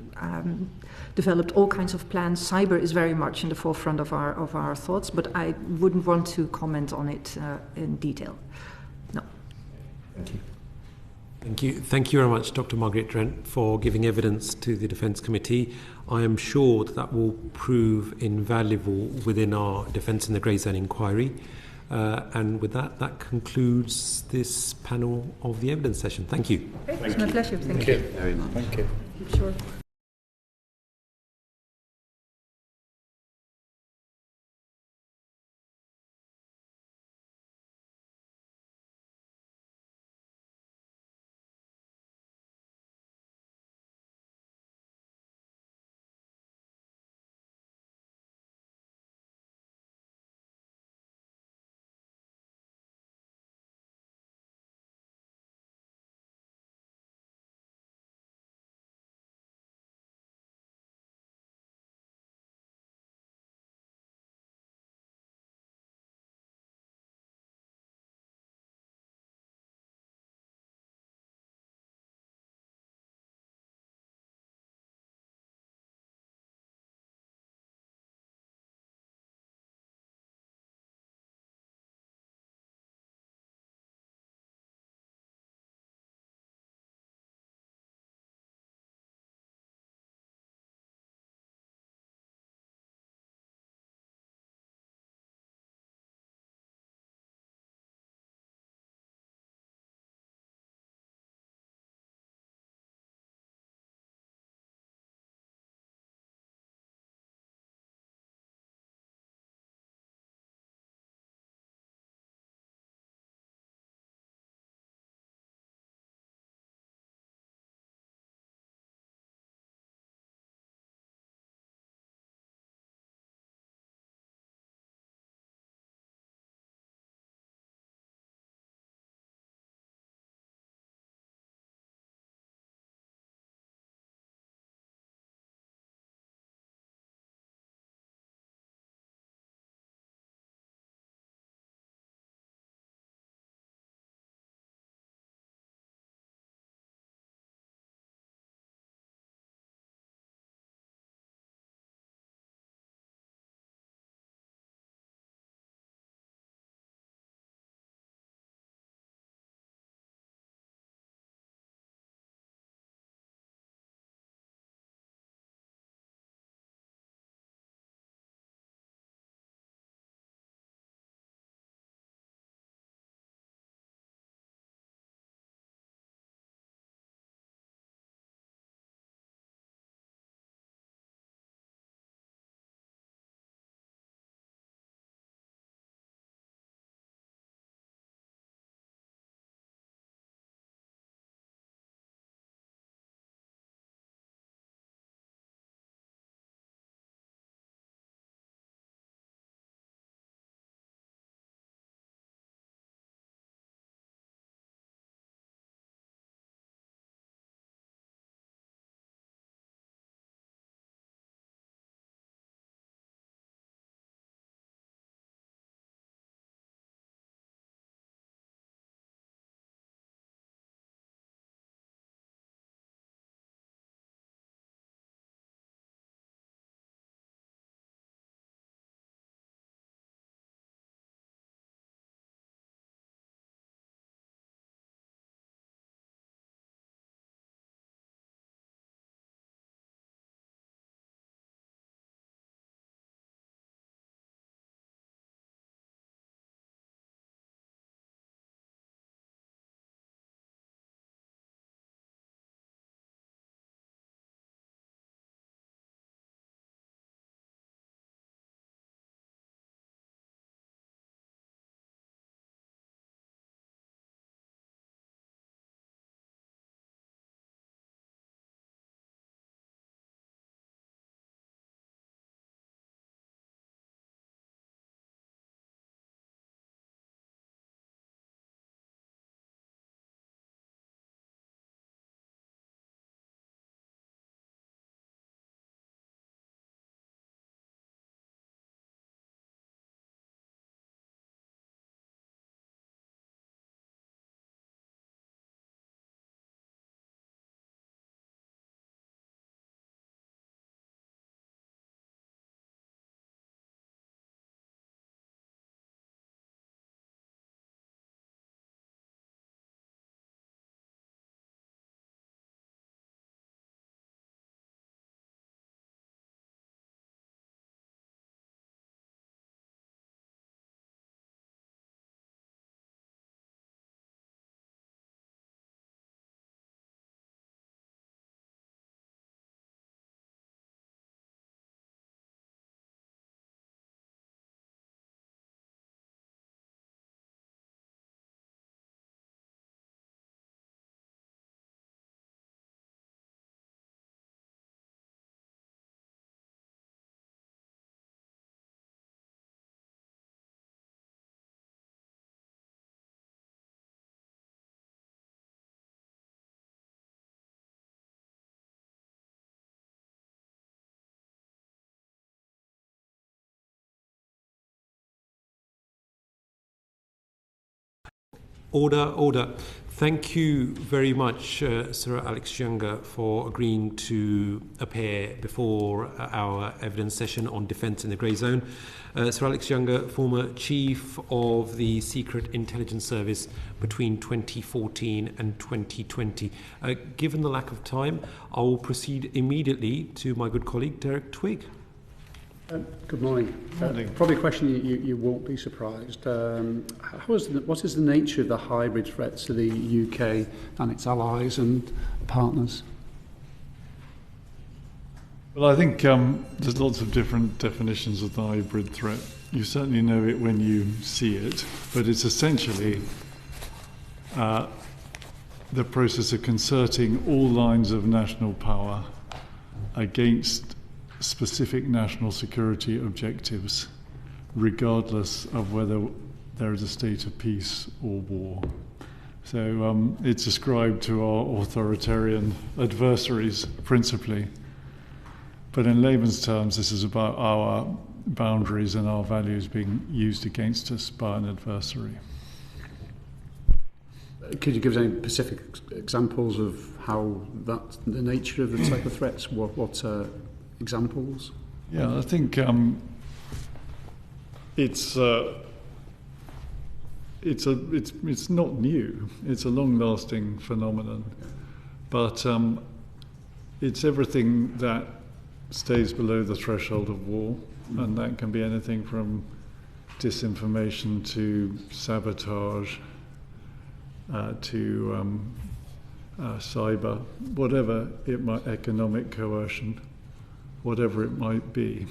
developed all kinds of plans. Cyber is very much in the forefront of our thoughts, but I wouldn't want to comment on it in detail. No. Thank you. Thank you. Thank you very much, Dr. Margriet Drent, for giving evidence to the Defence Committee. I am sure that will prove invaluable within our Defence in the Grey Zone inquiry. And with that concludes this panel of the evidence session. Thank you. Okay, it's my pleasure. Thank you very much. Thank you. Sure. Order. Thank you very much, Sir Alex Younger, for agreeing to appear before our evidence session on defence in the grey zone. Sir Alex Younger, former Chief of the Secret Intelligence Service between 2014 and 2020. Given the lack of time, I will proceed immediately to my good colleague, Derek Twigg. Good morning. Probably a question you won't be surprised. What is the nature of the hybrid threats to the UK and its allies and partners? Well, I think there's lots of different definitions of the hybrid threat. You certainly know it when you see it, but it's essentially the process of concerting all lines of national power against specific national security objectives, regardless of whether there is a state of peace or war. So it's ascribed to our authoritarian adversaries, principally. But in layman's terms, this is about our boundaries and our values being used against us by an adversary. Could you give us any specific examples of how the nature of the type of threats? What examples? Yeah, I think it's not new. It's a long-lasting phenomenon, but it's everything that stays below the threshold of war, and that can be anything from disinformation to sabotage to cyber, whatever it might, economic coercion, whatever it might be.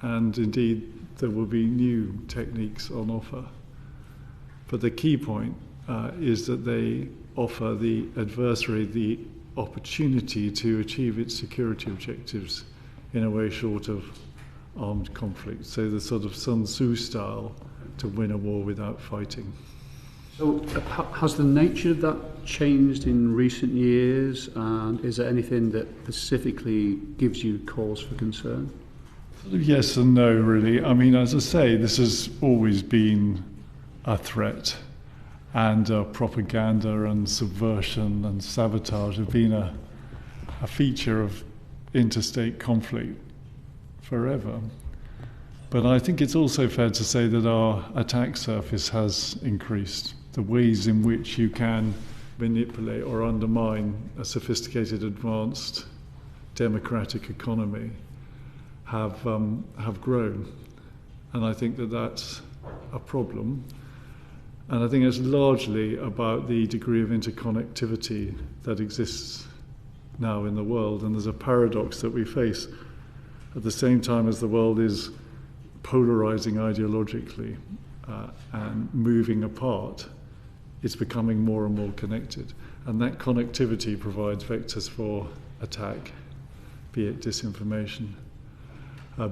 And indeed, there will be new techniques on offer. But the key point is that they offer the adversary the opportunity to achieve its security objectives in a way short of armed conflict. So the sort of Sun Tzu style to win a war without fighting. So has the nature of that changed in recent years, and is there anything that specifically gives you cause for concern? Yes and no, really. I mean, as I say, this has always been a threat, and propaganda and subversion and sabotage have been a feature of interstate conflict forever. But I think it's also fair to say that our attack surface has increased. The ways in which you can manipulate or undermine a sophisticated, advanced democratic economy have grown. And I think that that's a problem. And I think it's largely about the degree of interconnectivity that exists now in the world. And there's a paradox that we face. At the same time as the world is polarizing ideologically and moving apart, it's becoming more and more connected. And that connectivity provides vectors for attack, be it disinformation,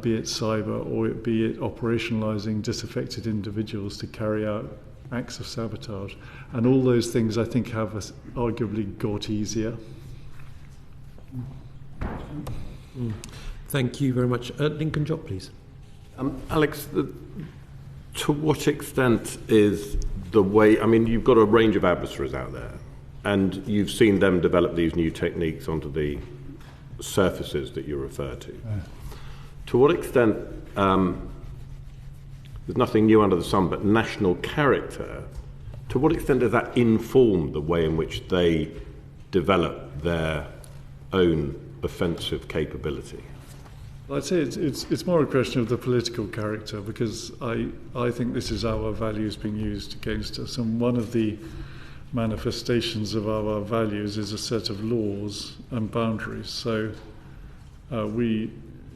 be it cyber, or be it operationalizing disaffected individuals to carry out acts of sabotage. And all those things, I think, have arguably got easier. Thank you very much. Lincoln Job, please. Alex, to what extent is the way, I mean, you've got a range of adversaries out there, and you've seen them develop these new techniques onto the surfaces that you refer to. To what extent, there's nothing new under the sun, but national character, to what extent does that inform the way in which they develop their own offensive capability? I'd say it's more a question of the political character, because I think this is our values being used against us, and one of the manifestations of our values is a set of laws and boundaries. So we,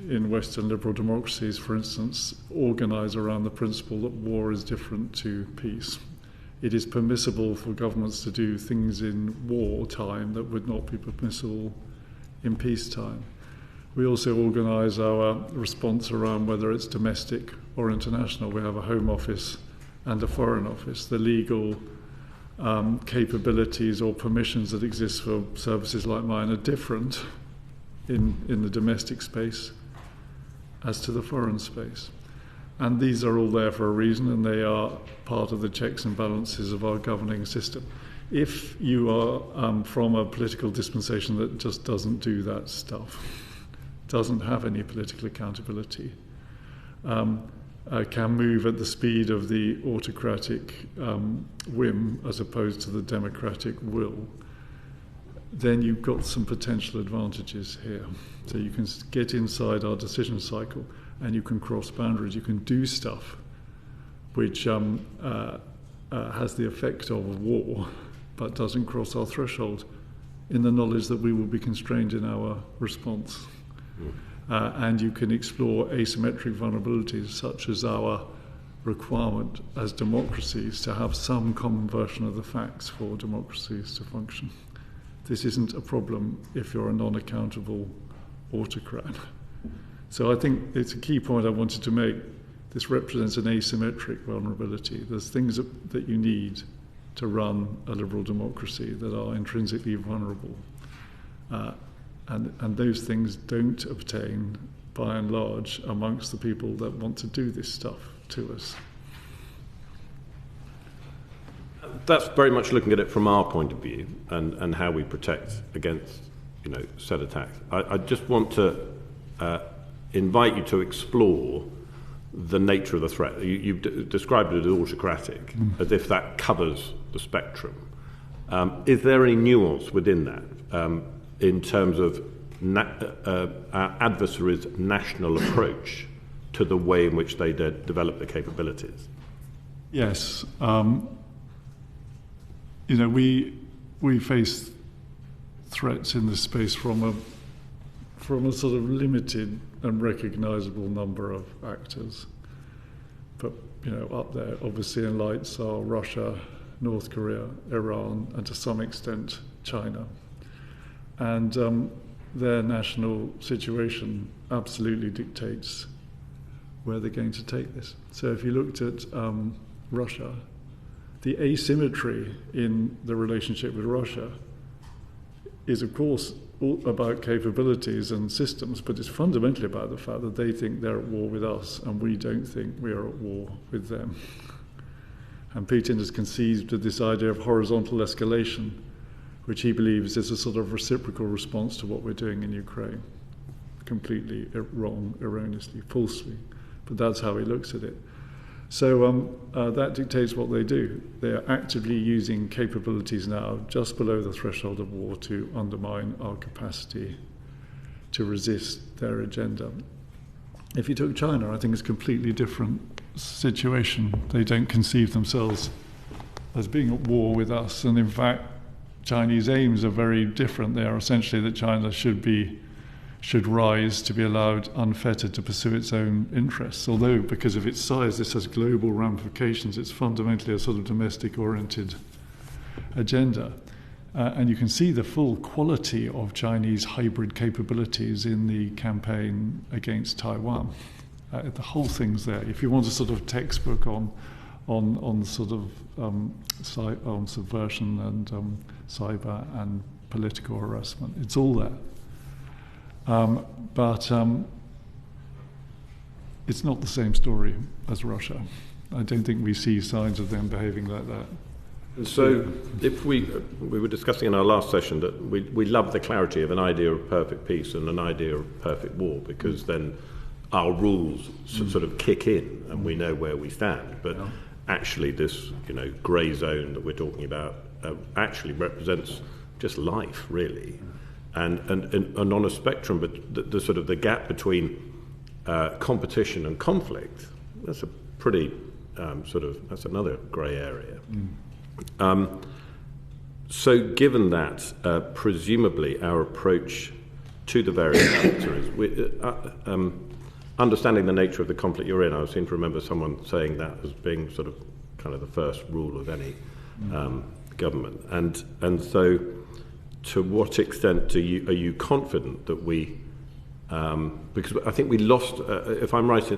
in Western liberal democracies, for instance, organise around the principle that war is different to peace. It is permissible for governments to do things in wartime that would not be permissible in peacetime. We also organise our response around whether it's domestic or international. We have a Home Office and a Foreign Office. The legal capabilities or permissions that exist for services like mine are different in the domestic space as to the foreign space. And these are all there for a reason, and they are part of the checks and balances of our governing system. If you are from a political dispensation that just doesn't do that stuff, doesn't have any political accountability, can move at the speed of the autocratic whim as opposed to the democratic will, then you've got some potential advantages here. So you can get inside our decision cycle and you can cross boundaries. You can do stuff which has the effect of a war but doesn't cross our threshold, in the knowledge that we will be constrained in our response. And you can explore asymmetric vulnerabilities, such as our requirement as democracies to have some common version of the facts for democracies to function. This isn't a problem if you're a non-accountable autocrat. So I think it's a key point I wanted to make. This represents an asymmetric vulnerability. There's things that you need to run a liberal democracy that are intrinsically vulnerable. And those things don't obtain, by and large, amongst the people that want to do this stuff to us. That's very much looking at it from our point of view and how we protect against, said attacks. I just want to invite you to explore the nature of the threat. You've described it as autocratic, as if that covers the spectrum. Is there any nuance within that in terms of our adversaries' national approach to the way in which they develop their capabilities? Yes. We face threats in this space from a sort of limited and recognisable number of actors. But, up there, obviously in lights are Russia, North Korea, Iran, and to some extent China. And their national situation absolutely dictates where they're going to take this. So if you looked at Russia, the asymmetry in the relationship with Russia is, of course, all about capabilities and systems, but it's fundamentally about the fact that they think they're at war with us and we don't think we are at war with them. And Putin has conceived of this idea of horizontal escalation, which he believes is a sort of reciprocal response to what we're doing in Ukraine. Completely wrong, erroneously, falsely, but that's how he looks at it. So that dictates what they do. They are actively using capabilities now just below the threshold of war to undermine our capacity to resist their agenda. If you took China, I think it's a completely different situation. They don't conceive themselves as being at war with us, and in fact, Chinese aims are very different. They are essentially that China should rise to be allowed unfettered to pursue its own interests. Although, because of its size, this has global ramifications. It's fundamentally a sort of domestic-oriented agenda. And you can see the full quality of Chinese hybrid capabilities in the campaign against Taiwan. The whole thing's there. If you want a sort of textbook on sort of on subversion and cyber and political harassment, it's all there. But it's not the same story as Russia. I don't think we see signs of them behaving like that. And so, if we were discussing in our last session that we love the clarity of an idea of perfect peace and an idea of perfect war, because then our rules sort of kick in and we know where we stand. But actually, this grey zone that we're talking about actually represents just life, really. And on a spectrum, but the sort of the gap between competition and conflict, that's a pretty that's another grey area. So given that, presumably our approach to the various actors, understanding the nature of the conflict you're in, I seem to remember someone saying that as being sort of kind of the first rule of any government. And so, to what extent are you confident that we, because I think we lost, if I'm right,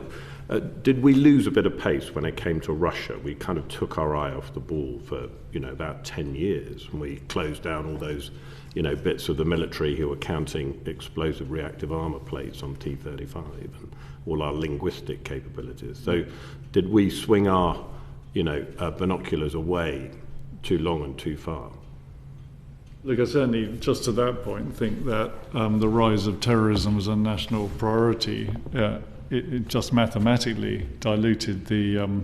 did we lose a bit of pace when it came to Russia? We kind of took our eye off the ball for about 10 years, and we closed down all those bits of the military who were counting explosive reactive armour plates on T-35 and all our linguistic capabilities. So did we swing our, binoculars away too long and too far? Look, I certainly, just to that point, think that the rise of terrorism as a national priority, it just mathematically diluted the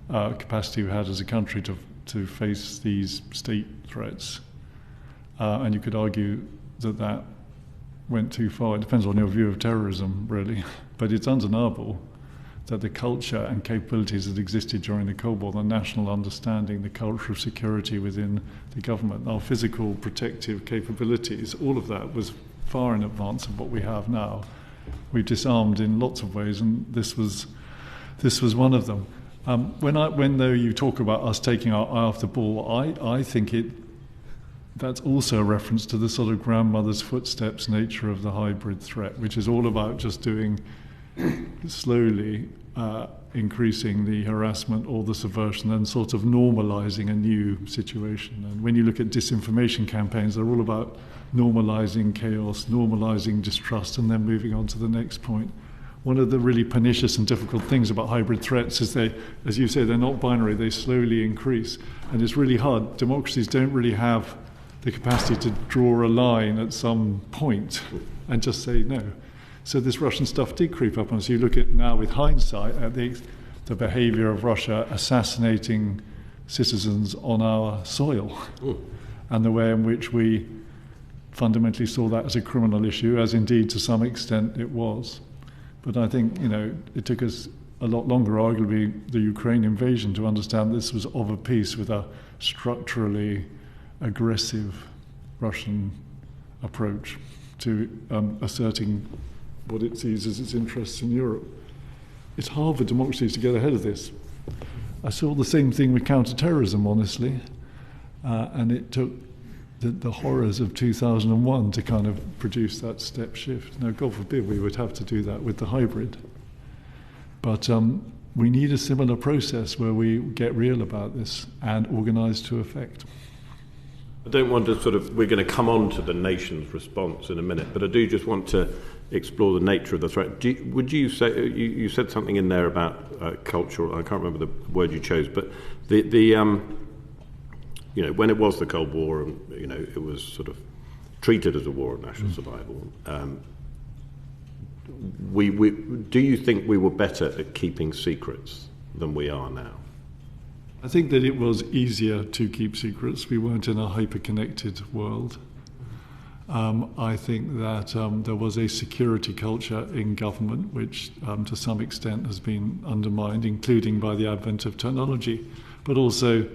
capacity we had as a country to face these state threats. And you could argue that went too far. It depends on your view of terrorism, really. But it's undeniable that the culture and capabilities that existed during the Cold War, the national understanding, the culture of security within the government, our physical protective capabilities, all of that was far in advance of what we have now. We've disarmed in lots of ways, and this was one of them. When though you talk about us taking our eye off the ball, I think that's also a reference to the sort of grandmother's footsteps nature of the hybrid threat, which is all about just doing slowly increasing the harassment or the subversion and sort of normalizing a new situation. And when you look at disinformation campaigns, they're all about normalizing chaos, normalizing distrust, and then moving on to the next point. One of the really pernicious and difficult things about hybrid threats is they, as you say, they're not binary, they slowly increase. And it's really hard. Democracies don't really have the capacity to draw a line at some point and just say no. So this Russian stuff did creep up on us. You look at now with hindsight at the behavior of Russia assassinating citizens on our soil and the way in which we fundamentally saw that as a criminal issue, as indeed to some extent it was. But I think, it took us a lot longer, arguably, the Ukraine invasion to understand this was of a piece with a structurally aggressive Russian approach to asserting what it sees as its interests in Europe. It's hard for democracies to get ahead of this. I saw the same thing with counter-terrorism, honestly, and it took the horrors of 2001 to kind of produce that step shift. Now, God forbid we would have to do that with the hybrid. But we need a similar process where we get real about this and organise to effect. I don't want to we're going to come on to the nation's response in a minute, but I do just want to explore the nature of the threat. Would you say, you said something in there about cultural, I can't remember the word you chose, but when it was the Cold War and, it was sort of treated as a war of national survival, do you think we were better at keeping secrets than we are now? I think that it was easier to keep secrets. We weren't in a hyper-connected world. I think that there was a security culture in government which to some extent has been undermined, including by the advent of technology, but also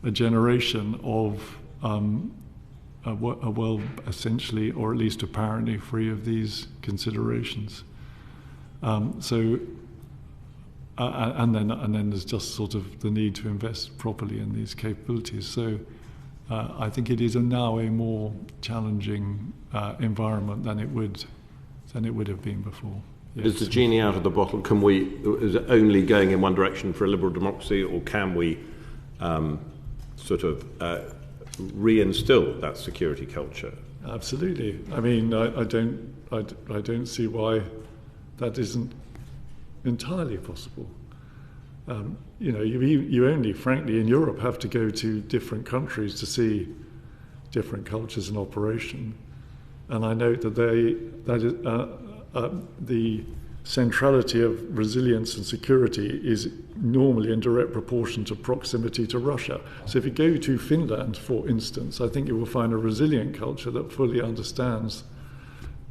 a generation of a world essentially, or at least apparently, free of these considerations. And then there's just sort of the need to invest properly in these capabilities. So I think it is now a more challenging environment than it would have been before. Yes. Is the genie out of the bottle? Is it only going in one direction for a liberal democracy, or can we reinstill that security culture? Absolutely. I mean, I don't see why that isn't entirely possible. You only, frankly, in Europe, have to go to different countries to see different cultures in operation. And I note that the centrality of resilience and security is normally in direct proportion to proximity to Russia. So if you go to Finland, for instance, I think you will find a resilient culture that fully understands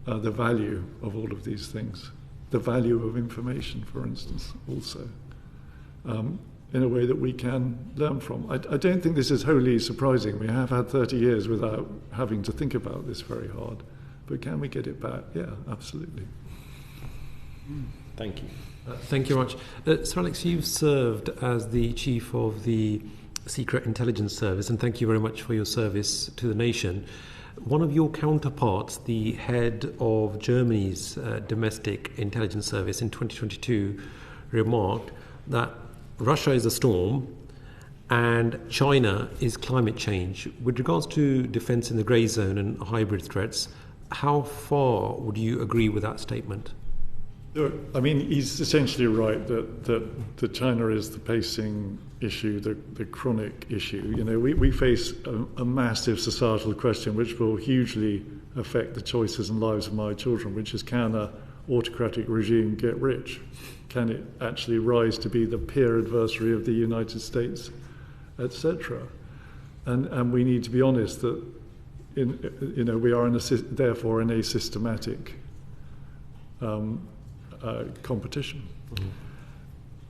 the value of all of these things. The value of information, for instance, also, in a way that we can learn from. I don't think this is wholly surprising. We have had 30 years without having to think about this very hard. But can we get it back? Yeah, absolutely. Thank you. Thank you very much. Sir Alex, you've served as the Chief of the Secret Intelligence Service, and thank you very much for your service to the nation. One of your counterparts, the head of Germany's domestic intelligence service in 2022, remarked that Russia is a storm and China is climate change. With regards to defence in the grey zone and hybrid threats, how far would you agree with that statement? I mean, he's essentially right that China is the pacing issue, the chronic issue. You know, we face a massive societal question which will hugely affect the choices and lives of my children, which is, can an autocratic regime get rich? Can it actually rise to be the peer adversary of the United States, etc.? And we need to be honest that we are therefore in a systematic competition. Mm-hmm.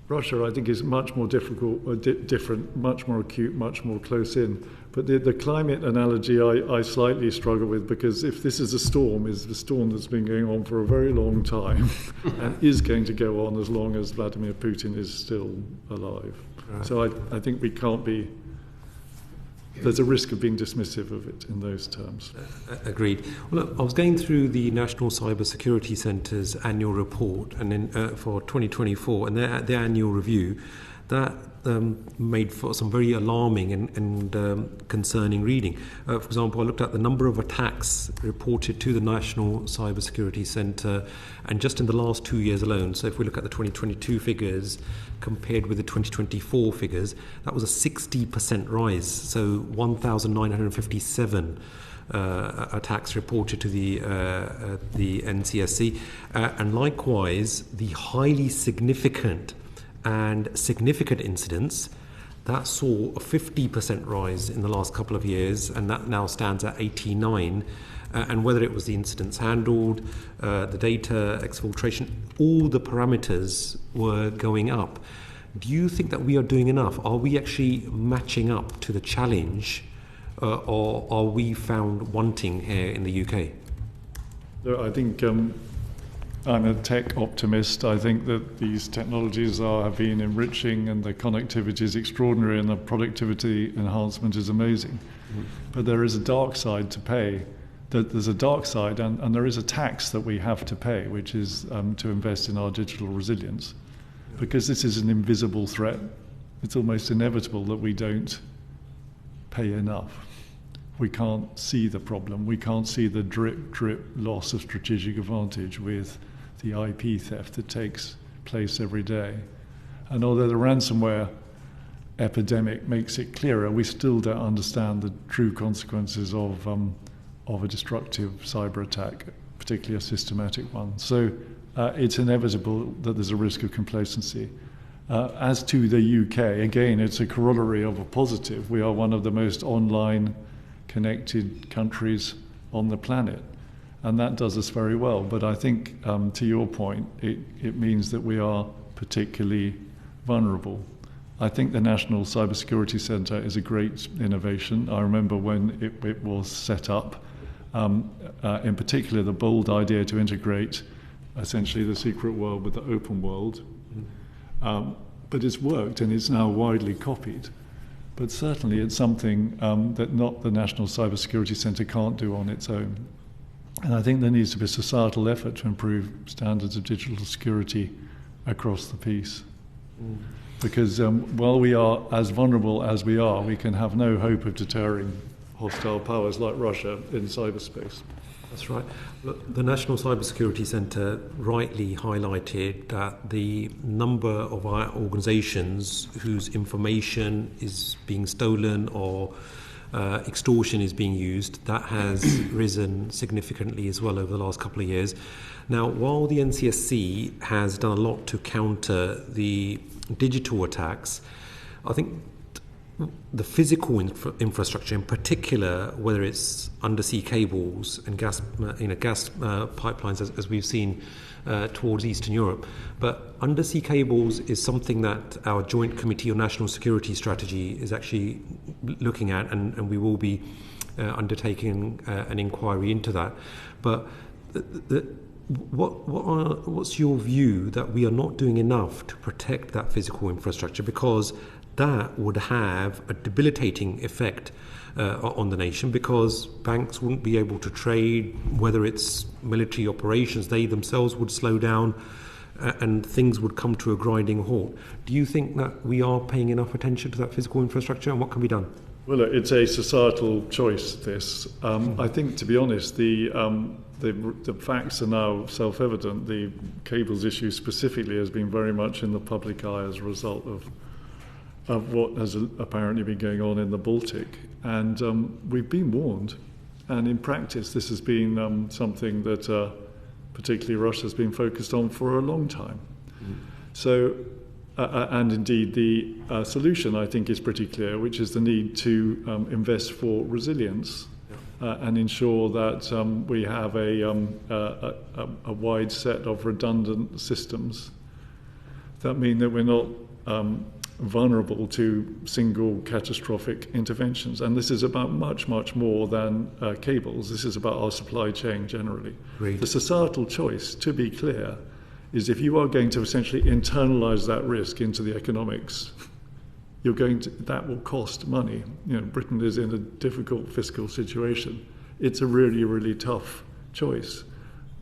Russia, I think, is much more difficult, different, much more acute, much more close in. But the climate analogy I slightly struggle with, because if this is a storm, is the storm that's been going on for a very long time and is going to go on as long as Vladimir Putin is still alive. Right. So I think we can't be... There's a risk of being dismissive of it in those terms. Agreed. Well, look, I was going through the National Cyber Security Centre's annual report and for 2024 and their annual review. That made for some very alarming and concerning reading. For example, I looked at the number of attacks reported to the National Cyber Security Centre, and just in the last 2 years alone, so if we look at the 2022 figures compared with the 2024 figures, that was a 60% rise, so 1,957 attacks reported to the NCSC, and likewise the highly significant incidents that saw a 50% rise in the last couple of years, and that now stands at 89. And whether it was the incidents handled, the data exfiltration, all the parameters were going up. Do you think that we are doing enough? Are we actually matching up to the challenge, or are we found wanting here in the UK? I think I'm a tech optimist. I think that these technologies have been enriching, and the connectivity is extraordinary, and the productivity enhancement is amazing. Mm-hmm. But there is a dark side to pay. There's a dark side, and there is a tax that we have to pay, which is to invest in our digital resilience. Because this is an invisible threat, it's almost inevitable that we don't pay enough. We can't see the problem. We can't see the drip loss of strategic advantage with the IP theft that takes place every day. And although the ransomware epidemic makes it clearer, we still don't understand the true consequences of a destructive cyber attack, particularly a systematic one. So it's inevitable that there's a risk of complacency. As to the UK, again, it's a corollary of a positive. We are one of the most online connected countries on the planet, and that does us very well. But I think, to your point, it means that we are particularly vulnerable. I think the National Cybersecurity Centre is a great innovation. I remember when it was set up, in particular the bold idea to integrate essentially the secret world with the open world. But it's worked, and it's now widely copied. But certainly it's something that not the National Cybersecurity Centre can't do on its own. And I think there needs to be a societal effort to improve standards of digital security across the piece. Because while we are as vulnerable as we are, we can have no hope of deterring hostile powers like Russia in cyberspace. That's right. The National Cybersecurity Centre rightly highlighted that the number of our organisations whose information is being stolen or extortion is being used, that has risen significantly as well over the last couple of years. Now, while the NCSC has done a lot to counter the digital attacks, I think the physical infrastructure, in particular, whether it's undersea cables and gas pipelines, as we've seen towards Eastern Europe, but undersea cables is something that our Joint Committee on National Security Strategy is actually looking at, and we will be undertaking an inquiry into that. But what's your view that we are not doing enough to protect that physical infrastructure, because that would have a debilitating effect on the nation, because banks wouldn't be able to trade, whether it's military operations, they themselves would slow down. and things would come to a grinding halt. Do you think that we are paying enough attention to that physical infrastructure, and what can be done? Well, look, it's a societal choice, this. I think, to be honest, the facts are now self-evident. The cables issue specifically has been very much in the public eye as a result of what has apparently been going on in the Baltic. And we've been warned. And in practice, this has been something that particularly Russia's been focused on for a long time. So, and indeed the solution, I think, is pretty clear, which is the need to invest for resilience and ensure that we have a wide set of redundant systems that mean that we're not vulnerable to single catastrophic interventions. And this is about much, much more than cables. This is about our supply chain generally. Great. The societal choice, to be clear, is if you are going to essentially internalize that risk into the economics, that will cost money. Britain is in a difficult fiscal situation. It's a really, really tough choice.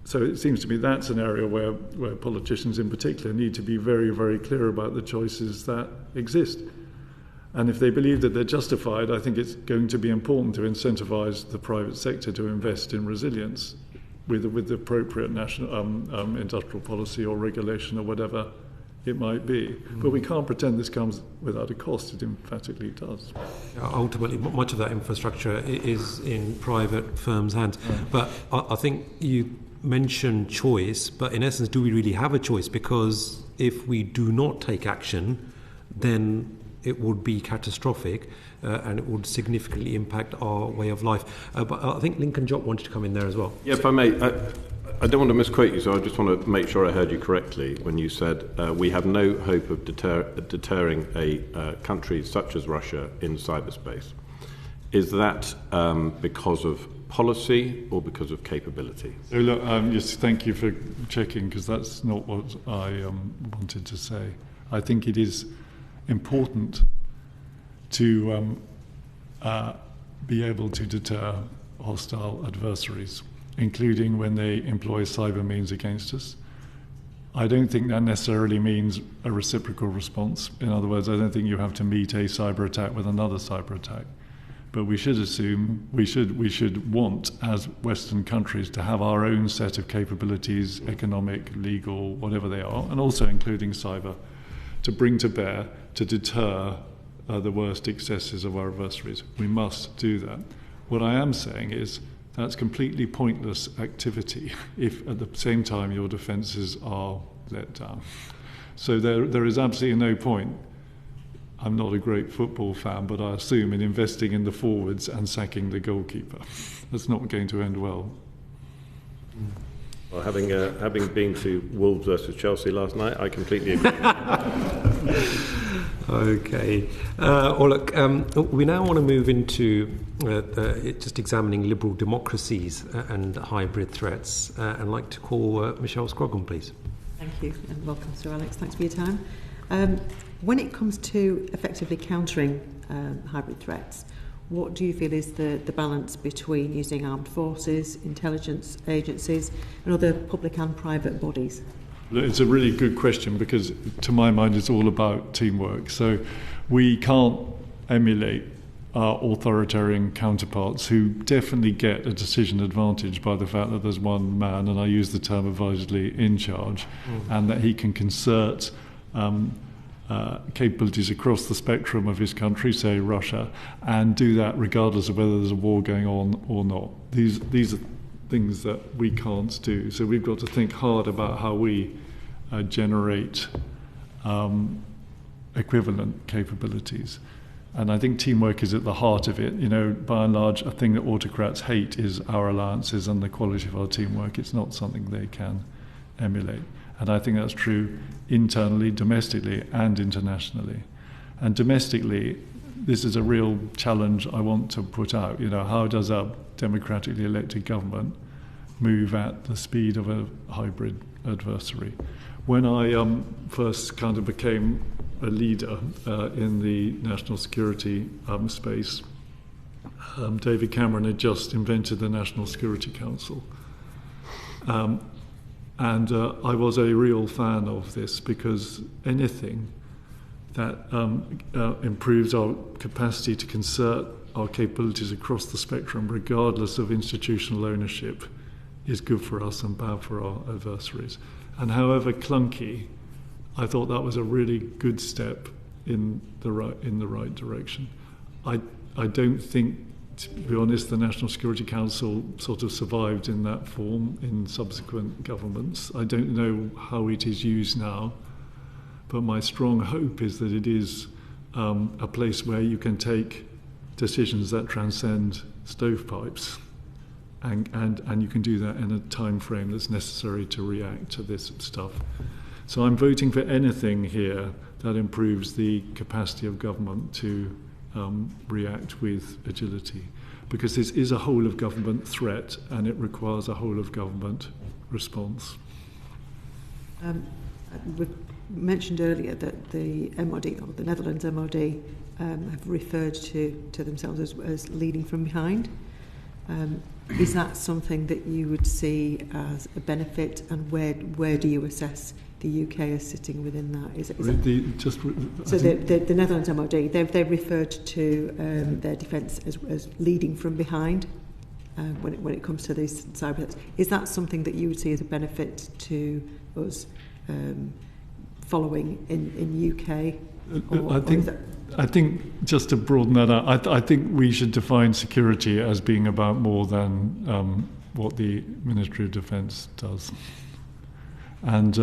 So it seems to me that's an area where politicians in particular need to be very, very clear about the choices that exist. And if they believe that they're justified, I think it's going to be important to incentivize the private sector to invest in resilience with the appropriate national industrial policy or regulation or whatever it might be. But we can't pretend this comes without a cost. It emphatically does. Ultimately, much of that infrastructure is in private firms' hands. But I think you mentioned choice, but in essence, do we really have a choice? Because if we do not take action, then it would be catastrophic and it would significantly impact our way of life. But I think Lincoln Jopp wanted to come in there as well. Yeah, if I may, I don't want to misquote you, so I just want to make sure I heard you correctly when you said we have no hope of deterring a country such as Russia in cyberspace. Is that because of policy or because of capability? So look, yes, thank you for checking, because that's not what I wanted to say. I think it is important to be able to deter hostile adversaries, including when they employ cyber means against us. I don't think that necessarily means a reciprocal response. In other words, I don't think you have to meet a cyber attack with another cyber attack. But we should assume, we should want, as Western countries, to have our own set of capabilities, economic, legal, whatever they are, and also including cyber, to bring to bear to deter the worst excesses of our adversaries. We must do that. What I am saying is that's completely pointless activity if at the same time your defences are let down. So there is absolutely no point. I'm not a great football fan, but I assume in investing in the forwards and sacking the goalkeeper. That's not going to end well. Well, having been to Wolves versus Chelsea last night, I completely agree. Okay. Well, look, we now want to move into just examining liberal democracies and hybrid threats. And I'd like to call Michelle Scroggin, please. Thank you, and welcome, Sir Alex. Thanks for your time. When it comes to effectively countering hybrid threats, what do you feel is the balance between using armed forces, intelligence agencies, and other public and private bodies? It's a really good question, because to my mind it's all about teamwork. So we can't emulate our authoritarian counterparts, who definitely get a decision advantage by the fact that there's one man, and I use the term advisedly, in charge, and that he can concert capabilities across the spectrum of his country, say Russia, and do that regardless of whether there's a war going on or not. These are things that we can't do. So we've got to think hard about how we generate equivalent capabilities. And I think teamwork is at the heart of it. By and large, a thing that autocrats hate is our alliances and the quality of our teamwork. It's not something they can emulate. And I think that's true internally, domestically, and internationally. And domestically, this is a real challenge I want to put out. How does a democratically elected government move at the speed of a hybrid adversary? When I first kind of became a leader in the national security space, David Cameron had just invented the National Security Council. And I was a real fan of this, because anything that improves our capacity to concert our capabilities across the spectrum, regardless of institutional ownership, is good for us and bad for our adversaries. And however clunky, I thought that was a really good step in the right direction. I don't think, to be honest, the National Security Council sort of survived in that form in subsequent governments. I don't know how it is used now, but my strong hope is that it is a place where you can take decisions that transcend stovepipes, and you can do that in a time frame that's necessary to react to this stuff. So I'm voting for anything here that improves the capacity of government to react with agility, because this is a whole of government threat and it requires a whole of government response. We've mentioned earlier that the MOD, or the Netherlands MOD, have referred to themselves as leading from behind. Is that something that you would see as a benefit, and where do you assess the UK as sitting within that? The Netherlands MOD, they've referred to their defence as leading from behind when it comes to these cyber threats. Is that something that you would see as a benefit to us following in UK? I think just to broaden that out, I think we should define security as being about more than what the Ministry of Defence does. And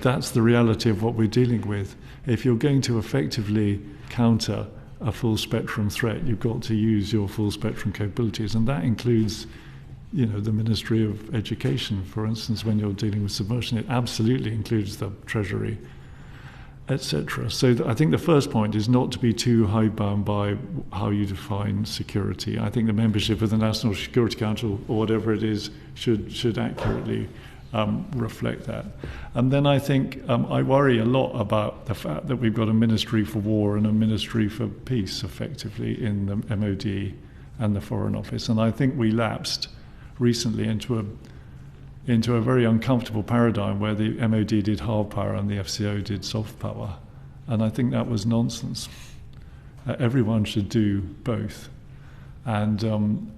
that's the reality of what we're dealing with. If you're going to effectively counter a full spectrum threat, you've got to use your full spectrum capabilities, and that includes, the Ministry of Education, for instance, when you're dealing with subversion. It absolutely includes the Treasury, etc. So I think the first point is not to be too hidebound by how you define security. I think the membership of the National Security Council, or whatever it is, should accurately reflect that. And then I think I worry a lot about the fact that we've got a Ministry for War and a Ministry for Peace, effectively, in the MOD and the Foreign Office. And I think we lapsed recently into a very uncomfortable paradigm where the MOD did hard power and the FCO did soft power. And I think that was nonsense. Everyone should do both. And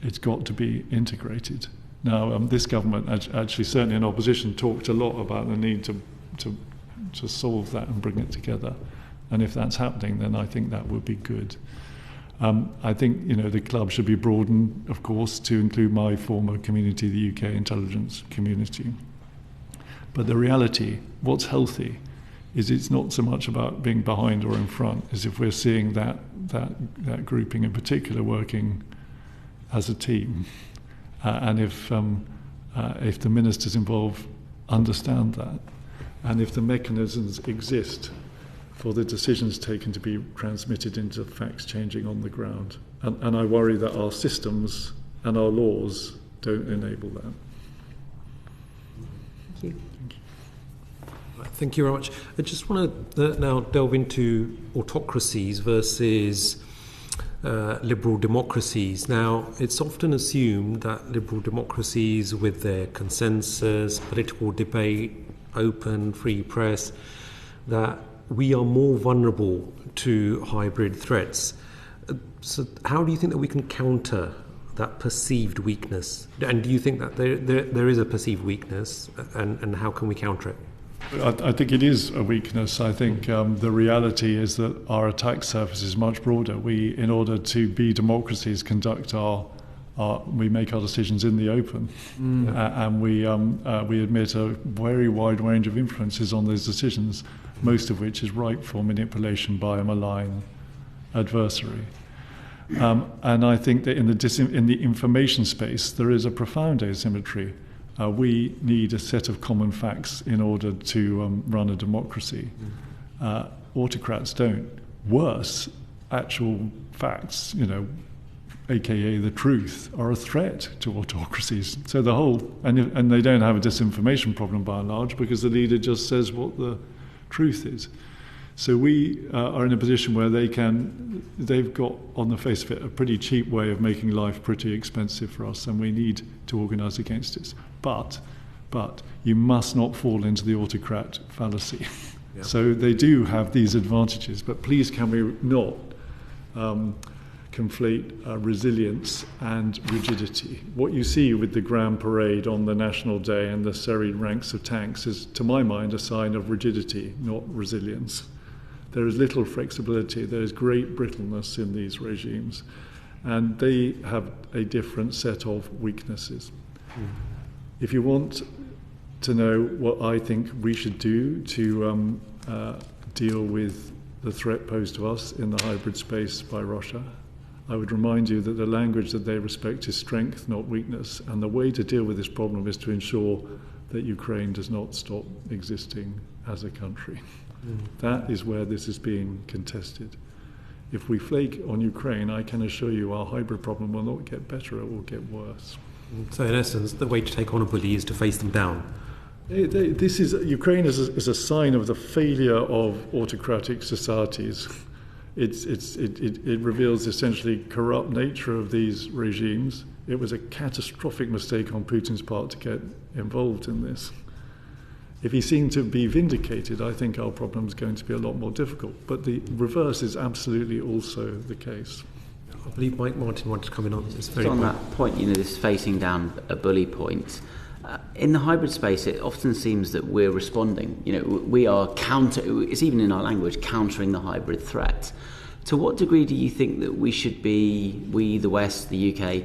it's got to be integrated. Now, this government, actually certainly in opposition, talked a lot about the need to solve that and bring it together. And if that's happening, then I think that would be good. I think, the club should be broadened, of course, to include my former community, the UK intelligence community. But the reality, what's healthy, is it's not so much about being behind or in front, as if we're seeing that grouping in particular working as a team. And if the ministers involved understand that, and if the mechanisms exist for the decisions taken to be transmitted into facts changing on the ground. And I worry that our systems and our laws don't enable that. Thank you. Thank you very much. I just want to now delve into autocracies versus liberal democracies. Now, it's often assumed that liberal democracies, with their consensus, political debate, open, free press, that we are more vulnerable to hybrid threats. So how do you think that we can counter that perceived weakness? And do you think that there is a perceived weakness, and how can we counter it? I think it is a weakness. I think the reality is that our attack surface is much broader. We, in order to be democracies, we make our decisions in the open, and we admit a very wide range of influences on those decisions, most of which is ripe for manipulation by a malign adversary. And I think that in the information space, there is a profound asymmetry. We need a set of common facts in order to run a democracy. Autocrats don't. Worse, actual facts, aka the truth, are a threat to autocracies. So and they don't have a disinformation problem by and large, because the leader just says what the truth is. So we are in a position where they've got, on the face of it, a pretty cheap way of making life pretty expensive for us, and we need to organise against it. But you must not fall into the autocrat fallacy. Yeah. So they do have these advantages, but please can we not conflate resilience and rigidity. What you see with the Grand Parade on the National Day and the serried ranks of tanks is, to my mind, a sign of rigidity, not resilience. There is little flexibility, there is great brittleness in these regimes, and they have a different set of weaknesses. If you want to know what I think we should do to deal with the threat posed to us in the hybrid space by Russia, I would remind you that the language that they respect is strength, not weakness, and the way to deal with this problem is to ensure that Ukraine does not stop existing as a country. That is where this is being contested. If we flake on Ukraine, I can assure you our hybrid problem will not get better, it will get worse. So in essence, the way to take on a bully is to face them down. Ukraine is a sign of the failure of autocratic societies. It reveals the essentially corrupt nature of these regimes. It was a catastrophic mistake on Putin's part to get involved in this. If he seemed to be vindicated, I think our problem is going to be a lot more difficult. But the reverse is absolutely also the case. I believe Mike Martin wanted to come in on this very point. On that point, this facing down a bully point. In the hybrid space, it often seems that we're responding. We are it's even in our language, countering the hybrid threat. To what degree do you think that we, the West, the UK,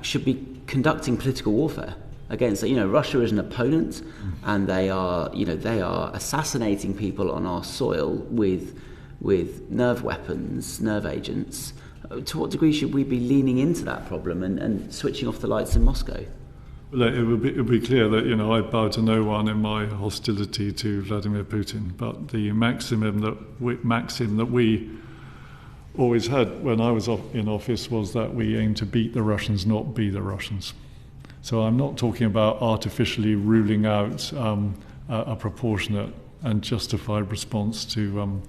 should be conducting political warfare against? Russia is an opponent, and they are assassinating people on our soil with nerve weapons, nerve agents. To what degree should we be leaning into that problem and switching off the lights in Moscow? Well, it would be clear that I bow to no one in my hostility to Vladimir Putin. But the maxim that we always had when I was in office was that we aim to beat the Russians, not be the Russians. So I'm not talking about artificially ruling out a proportionate and justified response to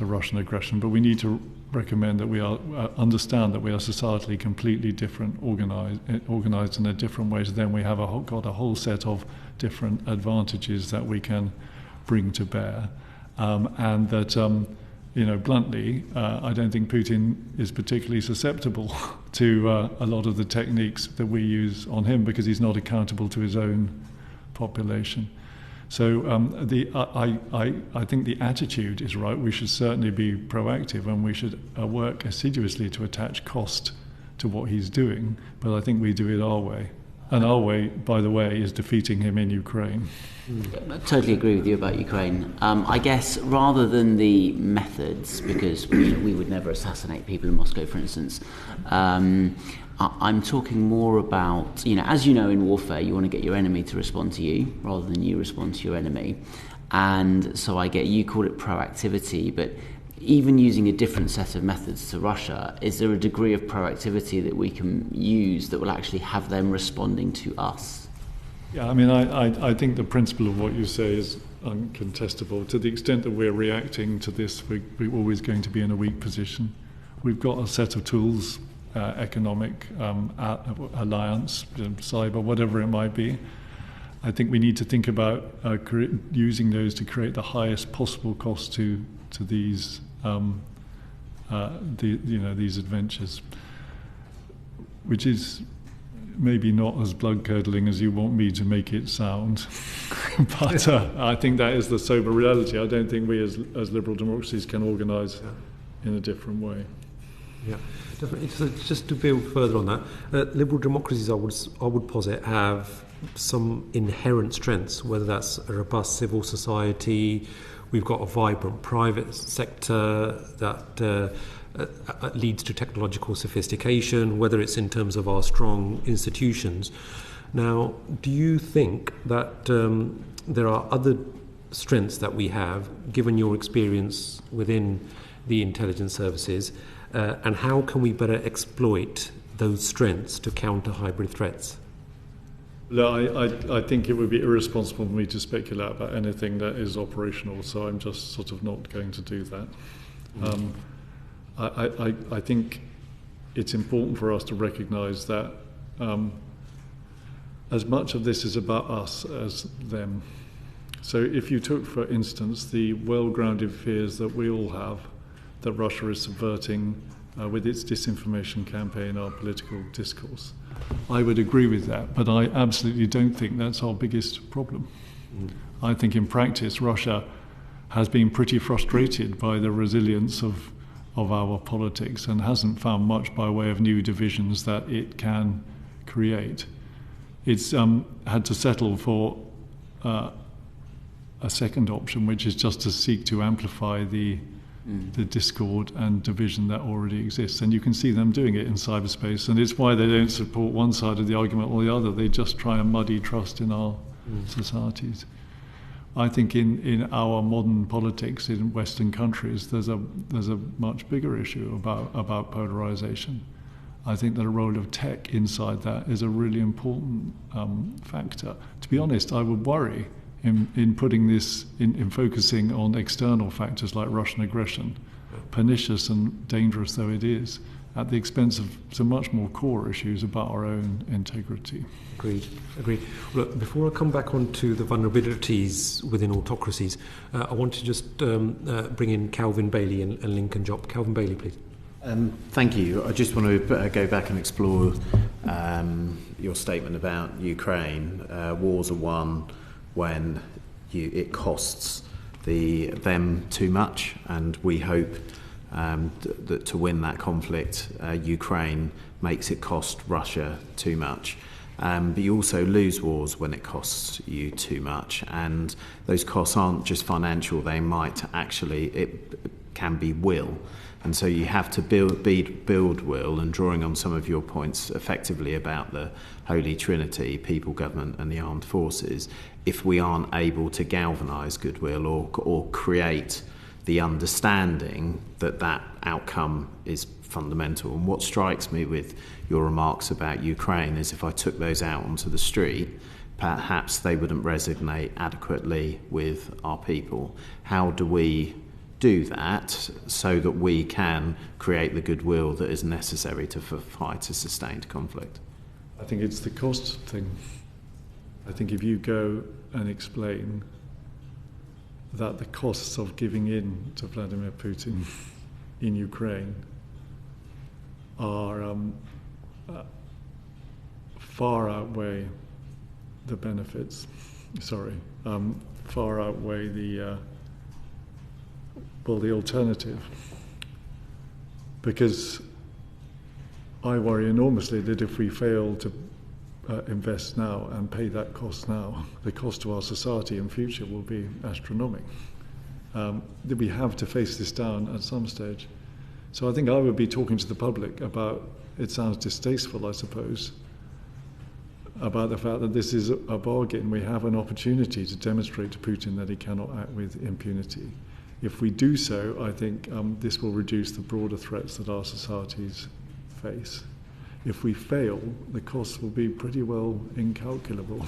Russian aggression, but we need to recommend that we understand that we are societally completely different, organised in a different way. So then we have got a whole set of different advantages that we can bring to bear, and that bluntly, I don't think Putin is particularly susceptible to a lot of the techniques that we use on him because he's not accountable to his own population. So I think the attitude is right. We should certainly be proactive, and we should work assiduously to attach cost to what he's doing. But I think we do it our way. And our way, by the way, is defeating him in Ukraine. I totally agree with you about Ukraine. I guess rather than the methods, because we would never assassinate people in Moscow, for instance, I'm talking more about, as you know, in warfare, you want to get your enemy to respond to you rather than you respond to your enemy. And so you call it proactivity, but even using a different set of methods to Russia, is there a degree of proactivity that we can use that will actually have them responding to us? Yeah, I think the principle of what you say is uncontestable. To the extent that we're reacting to this, we're always going to be in a weak position. We've got a set of tools, economic, alliance, cyber, whatever it might be. I think we need to think about using those to create the highest possible cost to these these adventures, which is maybe not as blood-curdling as you want me to make it sound. But I think that is the sober reality. I don't think we as liberal democracies can organise in a different way. Yeah, definitely. So just to build further on that, liberal democracies, I would posit, have some inherent strengths, whether that's a robust civil society. We've got a vibrant private sector that leads to technological sophistication, whether it's in terms of our strong institutions. Now, do you think that there are other strengths that we have, given your experience within the intelligence services, and how can we better exploit those strengths to counter hybrid threats? Look, I think it would be irresponsible for me to speculate about anything that is operational, so I'm just sort of not going to do that. I think it's important for us to recognise that as much of this is about us as them. So if you took, for instance, the well-grounded fears that we all have that Russia is subverting with its disinformation campaign our political discourse, I would agree with that, but I absolutely don't think that's our biggest problem. I think in practice Russia has been pretty frustrated by the resilience of our politics and hasn't found much by way of new divisions that it can create. It's had to settle for a second option, which is just to seek to amplify the discord and division that already exists. And you can see them doing it in cyberspace, and it's why they don't support one side of the argument or the other. They just try and muddy trust in our societies. I think in our modern politics in Western countries, there's a much bigger issue about polarization. I think that the role of tech inside that is a really important factor. To be honest, I would worry in putting this, in focusing on external factors like Russian aggression, pernicious and dangerous though it is, at the expense of some much more core issues about our own integrity. Agreed. Look, before I come back onto the vulnerabilities within autocracies, I want to just bring in Calvin Bailey and Lincoln Jopp. Calvin Bailey, please. Thank you. I just want to go back and explore your statement about Ukraine. Wars are won when it costs them too much, and we hope that to win that conflict, Ukraine makes it cost Russia too much. But you also lose wars when it costs you too much, and those costs aren't just financial, they might actually, it can be will. And so you have to build will, and drawing on some of your points effectively about the Holy Trinity, people, government and the armed forces, if we aren't able to galvanise goodwill or create the understanding that that outcome is fundamental. And what strikes me with your remarks about Ukraine is if I took those out onto the street, perhaps they wouldn't resonate adequately with our people. How do we do that so that we can create the goodwill that is necessary to fight a sustained conflict? I think it's the cost thing. I think if you go and explain that the costs of giving in to Vladimir Putin in Ukraine are far outweigh the benefits. Far outweigh the alternative. Because I worry enormously that if we fail to invest now and pay that cost now, the cost to our society in future will be astronomical. That we have to face this down at some stage. So I think I would be talking to the public about, it sounds distasteful I suppose, about the fact that this is a bargain. We have an opportunity to demonstrate to Putin that he cannot act with impunity. If we do so, I think this will reduce the broader threats that our societies face. If we fail, the costs will be pretty well incalculable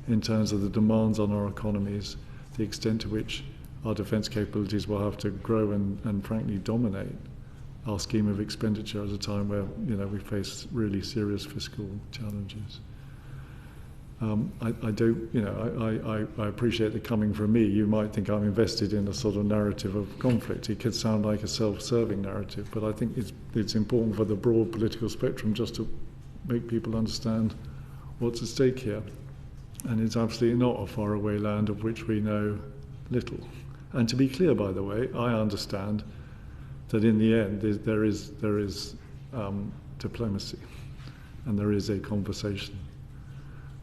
in terms of the demands on our economies, the extent to which our defence capabilities will have to grow and frankly dominate our scheme of expenditure at a time where we face really serious fiscal challenges. I appreciate that coming from me, you might think I'm invested in a sort of narrative of conflict. It could sound like a self-serving narrative, but I think it's important for the broad political spectrum just to make people understand what's at stake here. And it's absolutely not a faraway land of which we know little. And to be clear, by the way, I understand that in the end there is diplomacy and there is a conversation.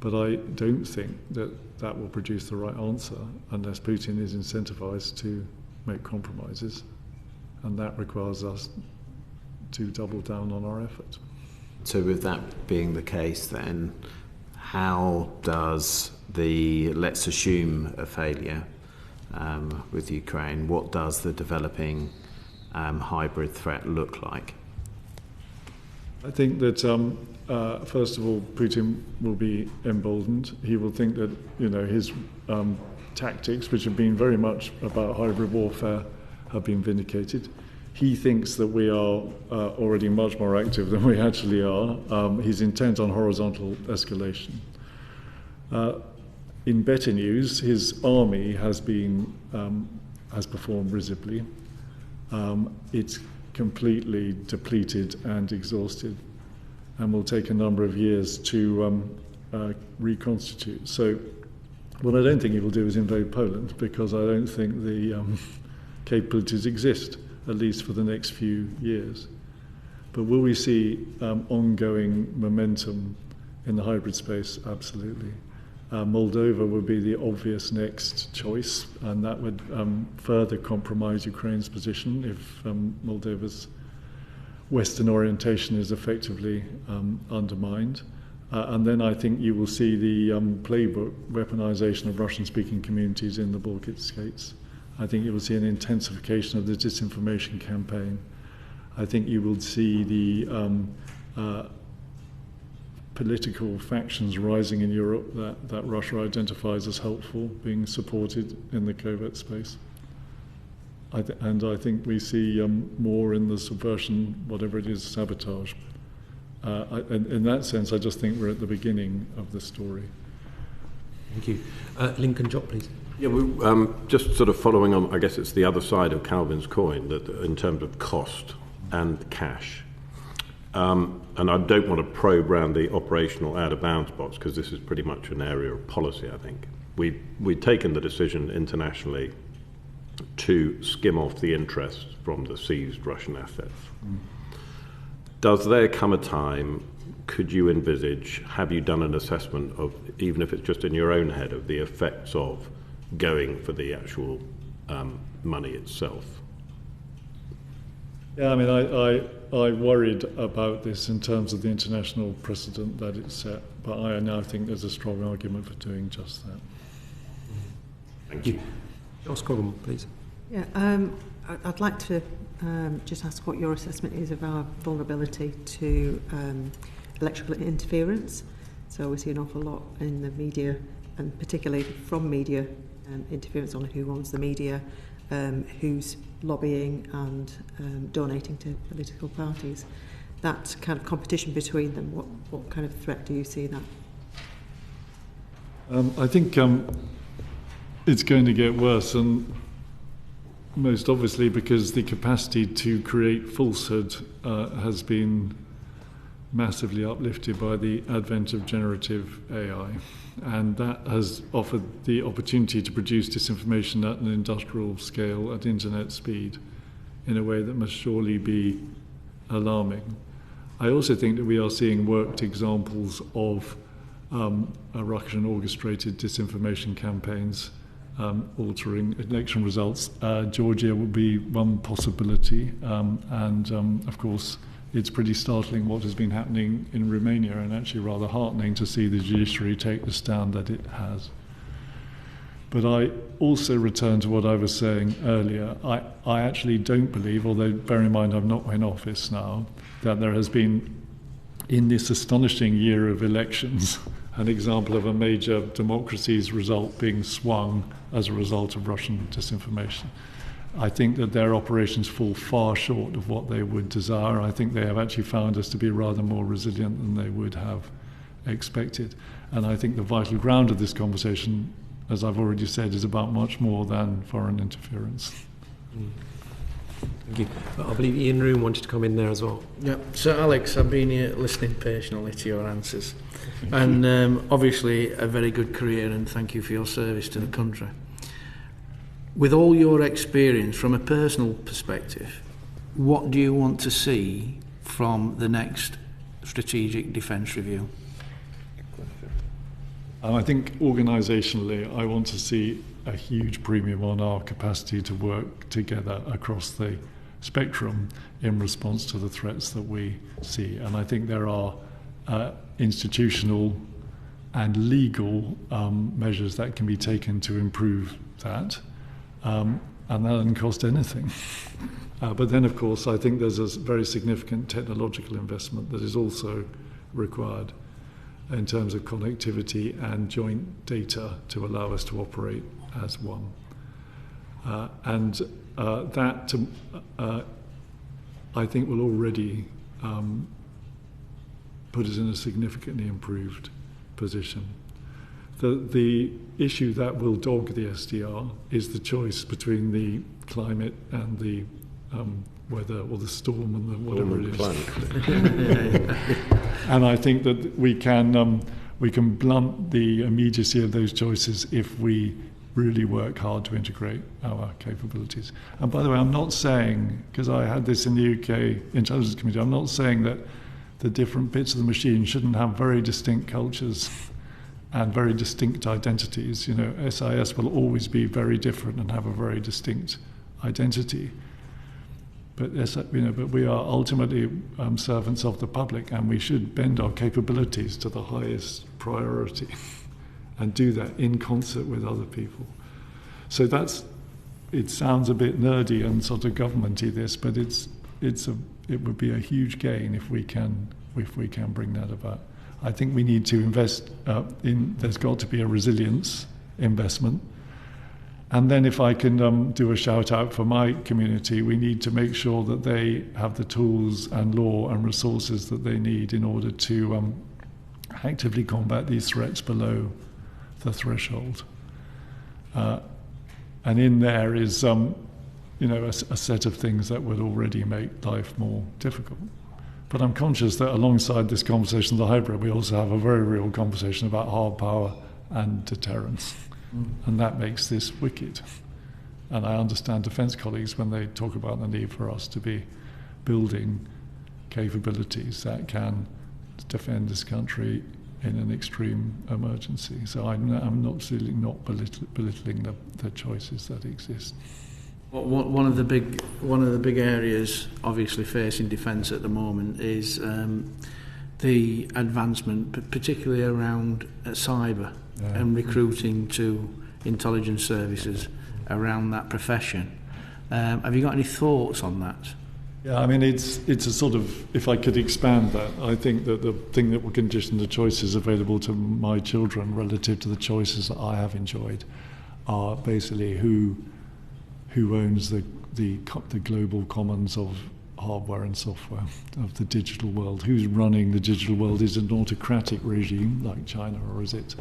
But I don't think that will produce the right answer unless Putin is incentivized to make compromises. And that requires us to double down on our efforts. So with that being the case then, how does let's assume a failure with Ukraine, what does the developing hybrid threat look like? I think that first of all, Putin will be emboldened. He will think that his tactics, which have been very much about hybrid warfare, have been vindicated. He thinks that we are already much more active than we actually are. He's intent on horizontal escalation. In better news, his army has performed risibly. It's completely depleted and exhausted, and will take a number of years to reconstitute. So, what I don't think he will do is invade Poland, because I don't think the capabilities exist, at least for the next few years. But will we see ongoing momentum in the hybrid space? Absolutely. Moldova would be the obvious next choice, and that would further compromise Ukraine's position if Moldova's Western orientation is effectively undermined. And then I think you will see the playbook weaponization of Russian-speaking communities in the Baltic states. I think you will see an intensification of the disinformation campaign. I think you will see the political factions rising in Europe that Russia identifies as helpful, being supported in the covert space. And I think we see more in the subversion, whatever it is, sabotage. In that sense, I just think we're at the beginning of the story. Thank you. Lincoln Jock, please. Yeah, just sort of following on, I guess it's the other side of Calvin's coin, that in terms of cost and cash. And I don't want to probe around the operational out-of-bounds box, because this is pretty much an area of policy, I think. We've taken the decision internationally to skim off the interest from the seized Russian assets. Does there come a time, could you envisage, have you done an assessment of, even if it's just in your own head, of the effects of going for the actual money itself? Yeah, I mean, I worried about this in terms of the international precedent that it set, but I now think there's a strong argument for doing just that. Thank you. Oscar, please. Yeah, I'd like to just ask what your assessment is of our vulnerability to electrical interference. So we see an awful lot in the media, and particularly from media, interference on who owns the media, who's lobbying and donating to political parties. That kind of competition between them, what kind of threat do you see in that? I think it's going to get worse, and most obviously because the capacity to create falsehood has been massively uplifted by the advent of generative AI. And that has offered the opportunity to produce disinformation at an industrial scale, at internet speed, in a way that must surely be alarming. I also think that we are seeing worked examples of Russian orchestrated disinformation campaigns altering election results. Georgia would be one possibility, and of course it's pretty startling what has been happening in Romania, and actually rather heartening to see the judiciary take the stand that it has. But I also return to what I was saying earlier. I actually don't believe, although bear in mind I'm not in office now, that there has been, in this astonishing year of elections, an example of a major democracy's result being swung as a result of Russian disinformation. I think that their operations fall far short of what they would desire. I think they have actually found us to be rather more resilient than they would have expected. And I think the vital ground of this conversation, as I've already said, is about much more than foreign interference. Thank you. I believe Ian Room wanted to come in there as well. Yeah. So Alex, I've been here listening patiently to your answers, and obviously a very good career, and thank you for your service to the country. With all your experience from a personal perspective, what do you want to see from the next strategic defence review? I think organisationally, I want to see a huge premium on our capacity to work together across the spectrum in response to the threats that we see. And I think there are institutional and legal measures that can be taken to improve that. and that doesn't cost anything. But then, of course, I think there's a very significant technological investment that is also required in terms of connectivity and joint data to allow us to operate as one. I think will already put us in a significantly improved position. The issue that will dog the SDR is the choice between the climate and the weather, or the storm and the whatever it is. And I think that we can blunt the immediacy of those choices if we really work hard to integrate our capabilities. And by the way, I'm not saying, because I had this in the UK Intelligence Committee, I'm not saying that the different bits of the machine shouldn't have very distinct cultures and very distinct identities. You know, SIS will always be very different and have a very distinct identity. But but we are ultimately servants of the public, and we should bend our capabilities to the highest priority, and do that in concert with other people. So it sounds a bit nerdy and sort of governmenty, this, but it would be a huge gain if we can bring that about. I think we need to invest there's got to be a resilience investment. And then if I can do a shout out for my community, we need to make sure that they have the tools and law and resources that they need in order to actively combat these threats below the threshold. And in there is a set of things that would already make life more difficult. But I'm conscious that alongside this conversation of the hybrid, we also have a very real conversation about hard power and deterrence. And that makes this wicked. And I understand defence colleagues when they talk about the need for us to be building capabilities that can defend this country in an extreme emergency. So I'm absolutely not belittling the choices that exist. One of the big areas obviously facing defence at the moment is the advancement, particularly around cyber and recruiting to intelligence services around that profession. Have you got any thoughts on that? Yeah, I mean, it's a sort of, if I could expand that, I think that the thing that will condition the choices available to my children relative to the choices that I have enjoyed are basically who owns the global commons of hardware and software of the digital world. Who's running the digital world? Is it an autocratic regime like China, or is it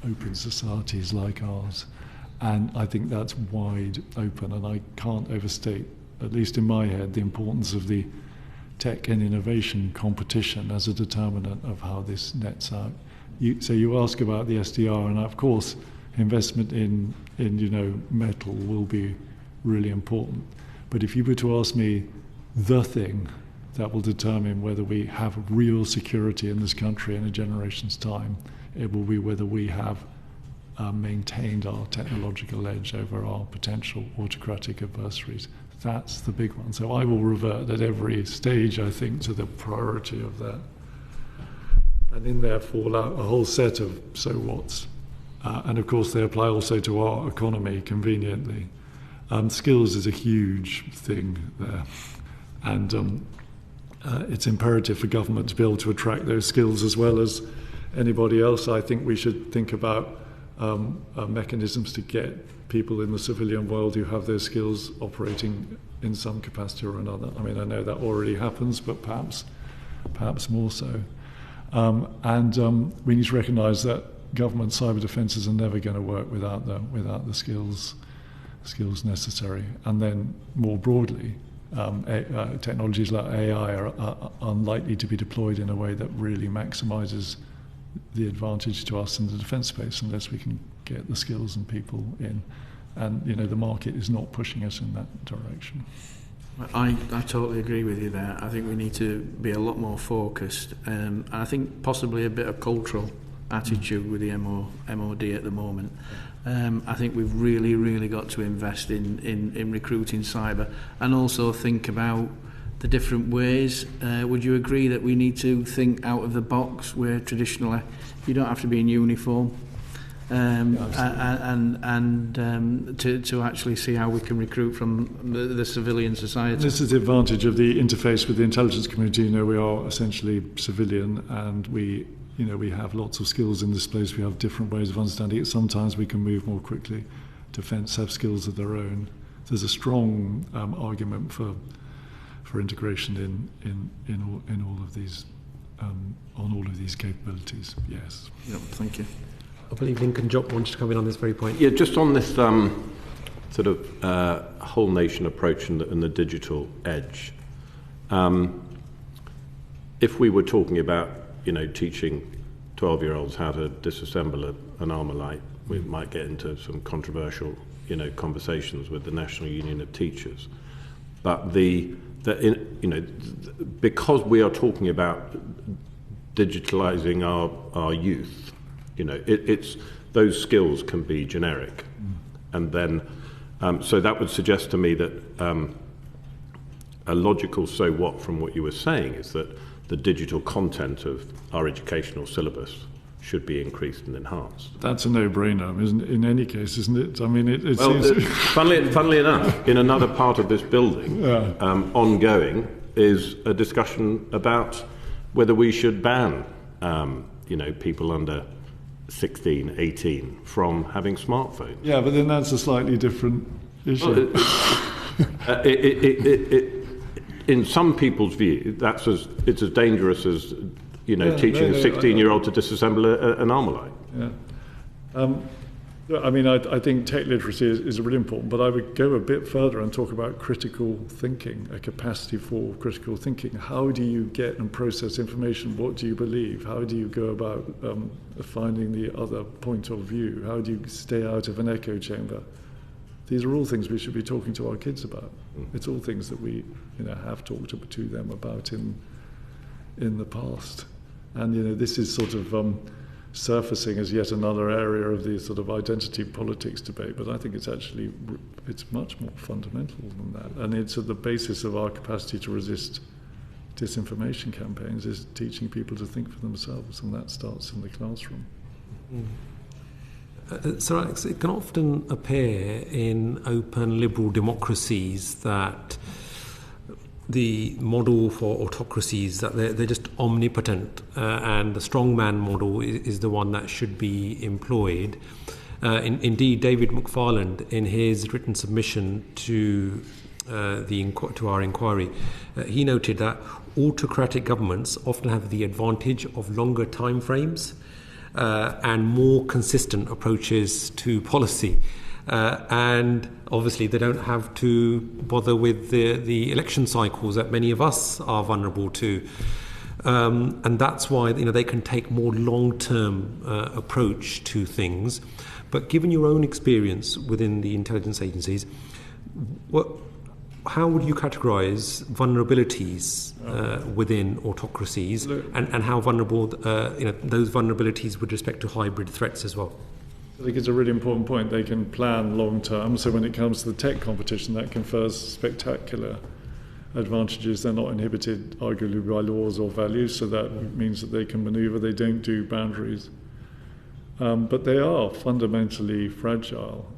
open societies like ours? And I think that's wide open, and I can't overstate, at least in my head, the importance of the tech and innovation competition as a determinant of how this nets out. So you ask about the SDR, and of course investment in metal will be really important. But if you were to ask me the thing that will determine whether we have real security in this country in a generation's time, it will be whether we have maintained our technological edge over our potential autocratic adversaries. That's the big one. So I will revert at every stage, I think, to the priority of that. And in there fall out a whole set of so whats. And of course they apply also to our economy conveniently. Skills is a huge thing there. And it's imperative for government to be able to attract those skills as well as anybody else. I think we should think about mechanisms to get people in the civilian world who have those skills operating in some capacity or another. I mean, I know that already happens, but perhaps more so. And we need to recognise that government cyber defences are never going to work without the skills necessary. And then more broadly, technologies like AI are unlikely to be deployed in a way that really maximises the advantage to us in the defence space unless we can get the skills and people in. And the market is not pushing us in that direction. I totally agree with you there. I think we need to be a lot more focused. And I think possibly a bit of cultural attitude with the MOD at the moment. I think we've really got to invest in recruiting cyber and also think about the different ways. Would you agree that we need to think out of the box where traditionally you don't have to be in uniform? to actually see how we can recruit from the civilian society. This is the advantage of the interface with the intelligence community. You know, we are essentially civilian, and we have lots of skills in this place. We have different ways of understanding it. Sometimes we can move more quickly. Defence have skills of their own. There's a strong argument for integration in all of these on all of these capabilities. Yes. Yep, thank you. I believe Lincoln Jock wants to come in on this very point. Yeah, just on this sort of whole nation approach and the digital edge. If we were talking about, teaching 12-year-olds how to disassemble an Armalite, we might get into some controversial, conversations with the National Union of Teachers. But because we are talking about digitalizing our youth, it's those skills can be generic, and then so that would suggest to me that a logical so what from what you were saying is that the digital content of our educational syllabus should be increased and enhanced. That's a no-brainer, isn't it? In any case, isn't it? I mean, it well, seems... funnily enough, in another part of this building, ongoing, is a discussion about whether we should ban, people under 16, 18 from having smartphones. Yeah, but then that's a slightly different issue. Well, in some people's view, it's as dangerous as teaching a 16-year-old to disassemble an Armalite. Yeah. I think tech literacy is really important, but I would go a bit further and talk about critical thinking, a capacity for critical thinking. How do you get and process information? What do you believe? How do you go about finding the other point of view? How do you stay out of an echo chamber? These are all things we should be talking to our kids about. It's all things that we have talked to them about in the past. And this is sort of surfacing as yet another area of the sort of identity politics debate, but I think it's much more fundamental than that. And it's at the basis of our capacity to resist disinformation campaigns is teaching people to think for themselves, and that starts in the classroom. Sir Alex, it can often appear in open liberal democracies that the model for autocracies, that they're just omnipotent, and the strongman model is the one that should be employed. Indeed, David McFarland, in his written submission to our inquiry, he noted that autocratic governments often have the advantage of longer time frames and more consistent approaches to policy. And obviously they don't have to bother with the election cycles that many of us are vulnerable to. And that's why they can take more long-term approach to things. But given your own experience within the intelligence agencies, how would you categorise vulnerabilities within autocracies, and how vulnerable those vulnerabilities with respect to hybrid threats as well? I think it's a really important point. They can plan long term, so when it comes to the tech competition, that confers spectacular advantages. They're not inhibited arguably by laws or values, so that means that they can manoeuvre. They don't do boundaries, but they are fundamentally fragile.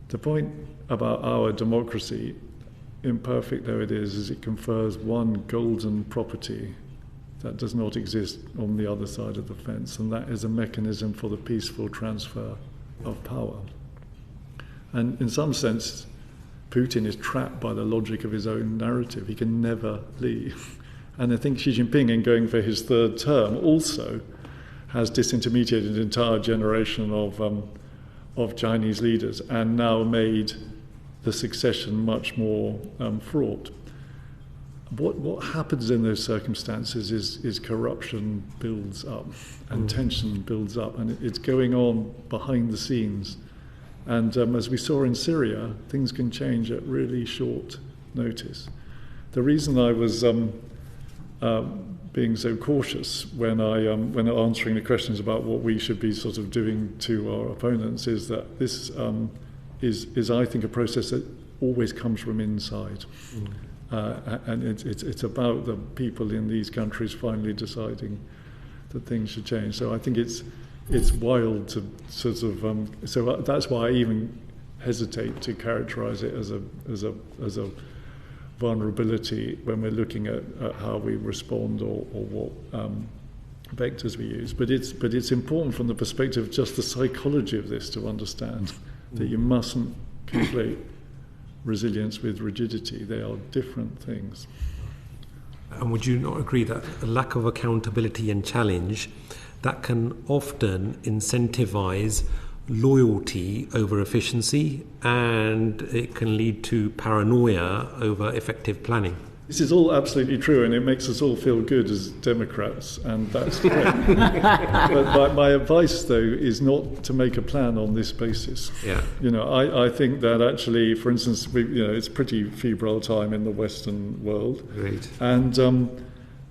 The point about our democracy, imperfect though it is it confers one golden property that does not exist on the other side of the fence, and that is a mechanism for the peaceful transfer of power. And in some sense, Putin is trapped by the logic of his own narrative. He can never leave. And I think Xi Jinping, in going for his third term, also has disintermediated an entire generation of Chinese leaders and now made the succession much more fraught. What happens in those circumstances is corruption builds up and tension builds up, and it's going on behind the scenes. And as we saw in Syria, things can change at really short notice. The reason I was being so cautious when answering the questions about what we should be sort of doing to our opponents is that this is I think a process that always comes from inside. And it's about the people in these countries finally deciding that things should change. So I think it's it's wild to sort of. So that's why I even hesitate to characterise it as a vulnerability when we're looking at how we respond or what vectors we use. But it's important from the perspective of just the psychology of this to understand that you mustn't conflate resilience with rigidity. They are different things. And would you not agree that a lack of accountability and challenge that can often incentivize loyalty over efficiency, and it can lead to paranoia over effective planning? This is all absolutely true, and it makes us all feel good as Democrats, and that's great. But my advice, though, is not to make a plan on this basis. Yeah. I think that actually, for instance, it's a pretty febrile time in the Western world. Great. And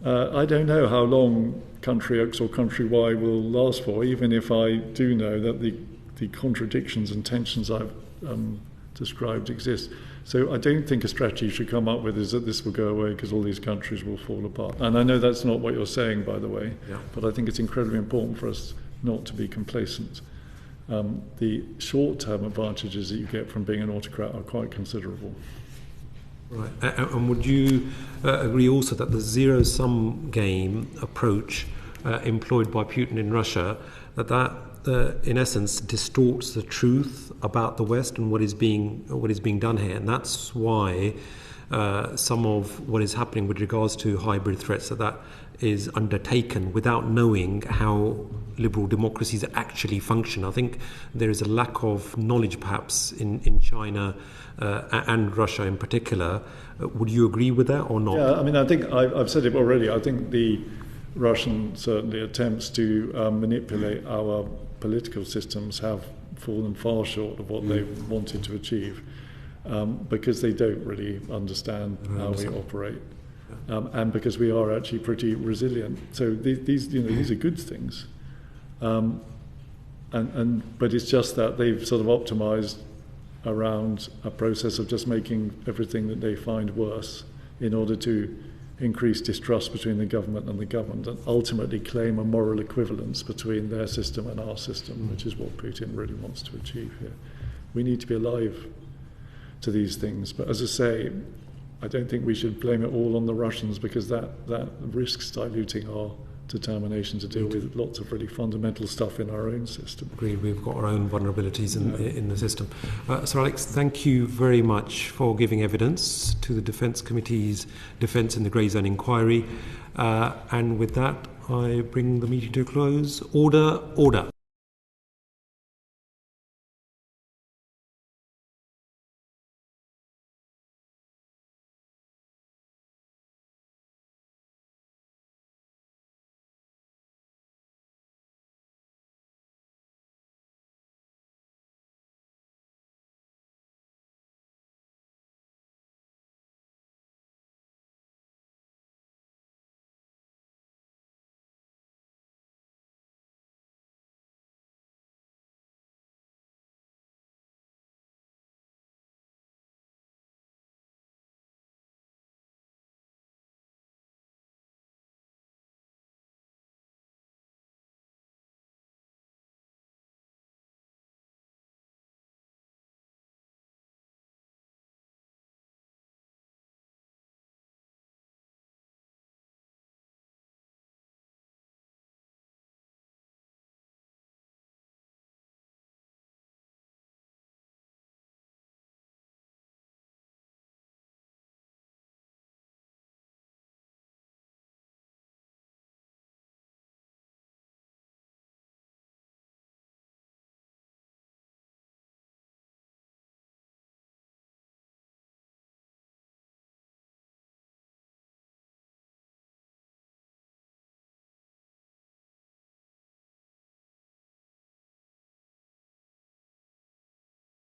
I don't know how long country X or country Y will last for, even if I do know that the contradictions and tensions I've described exist. So I don't think a strategy you should come up with is that this will go away because all these countries will fall apart. And I know that's not what you're saying, by the way, but I think it's incredibly important for us not to be complacent. The short-term advantages that you get from being an autocrat are quite considerable. Right. And would you agree also that the zero-sum game approach employed by Putin in Russia, that in essence distorts the truth about the West and what is being done here, and that's why some of what is happening with regards to hybrid threats that is undertaken without knowing how liberal democracies actually function. I think there is a lack of knowledge perhaps in China and Russia in particular. Would you agree with that or not? Yeah, I mean, I think I've said it already. I think the Russian certainly attempts to manipulate our political systems have fallen far short of what they wanted to achieve, because they don't really understand how we operate, and because we are actually pretty resilient. So these are good things, but it's just that they've sort of optimized around a process of just making everything that they find worse in order to increase distrust between the government and the governed, and ultimately claim a moral equivalence between their system and our system, which is what Putin really wants to achieve here. We need to be alive to these things, but as I say, I don't think we should blame it all on the Russians, because that risks diluting our determination to deal with lots of really fundamental stuff in our own system. Agreed. We've got our own vulnerabilities in the system. Sir Alex, thank you very much for giving evidence to the Defence Committee's Defence in the Grey Zone inquiry. And with that, I bring the meeting to a close. Order.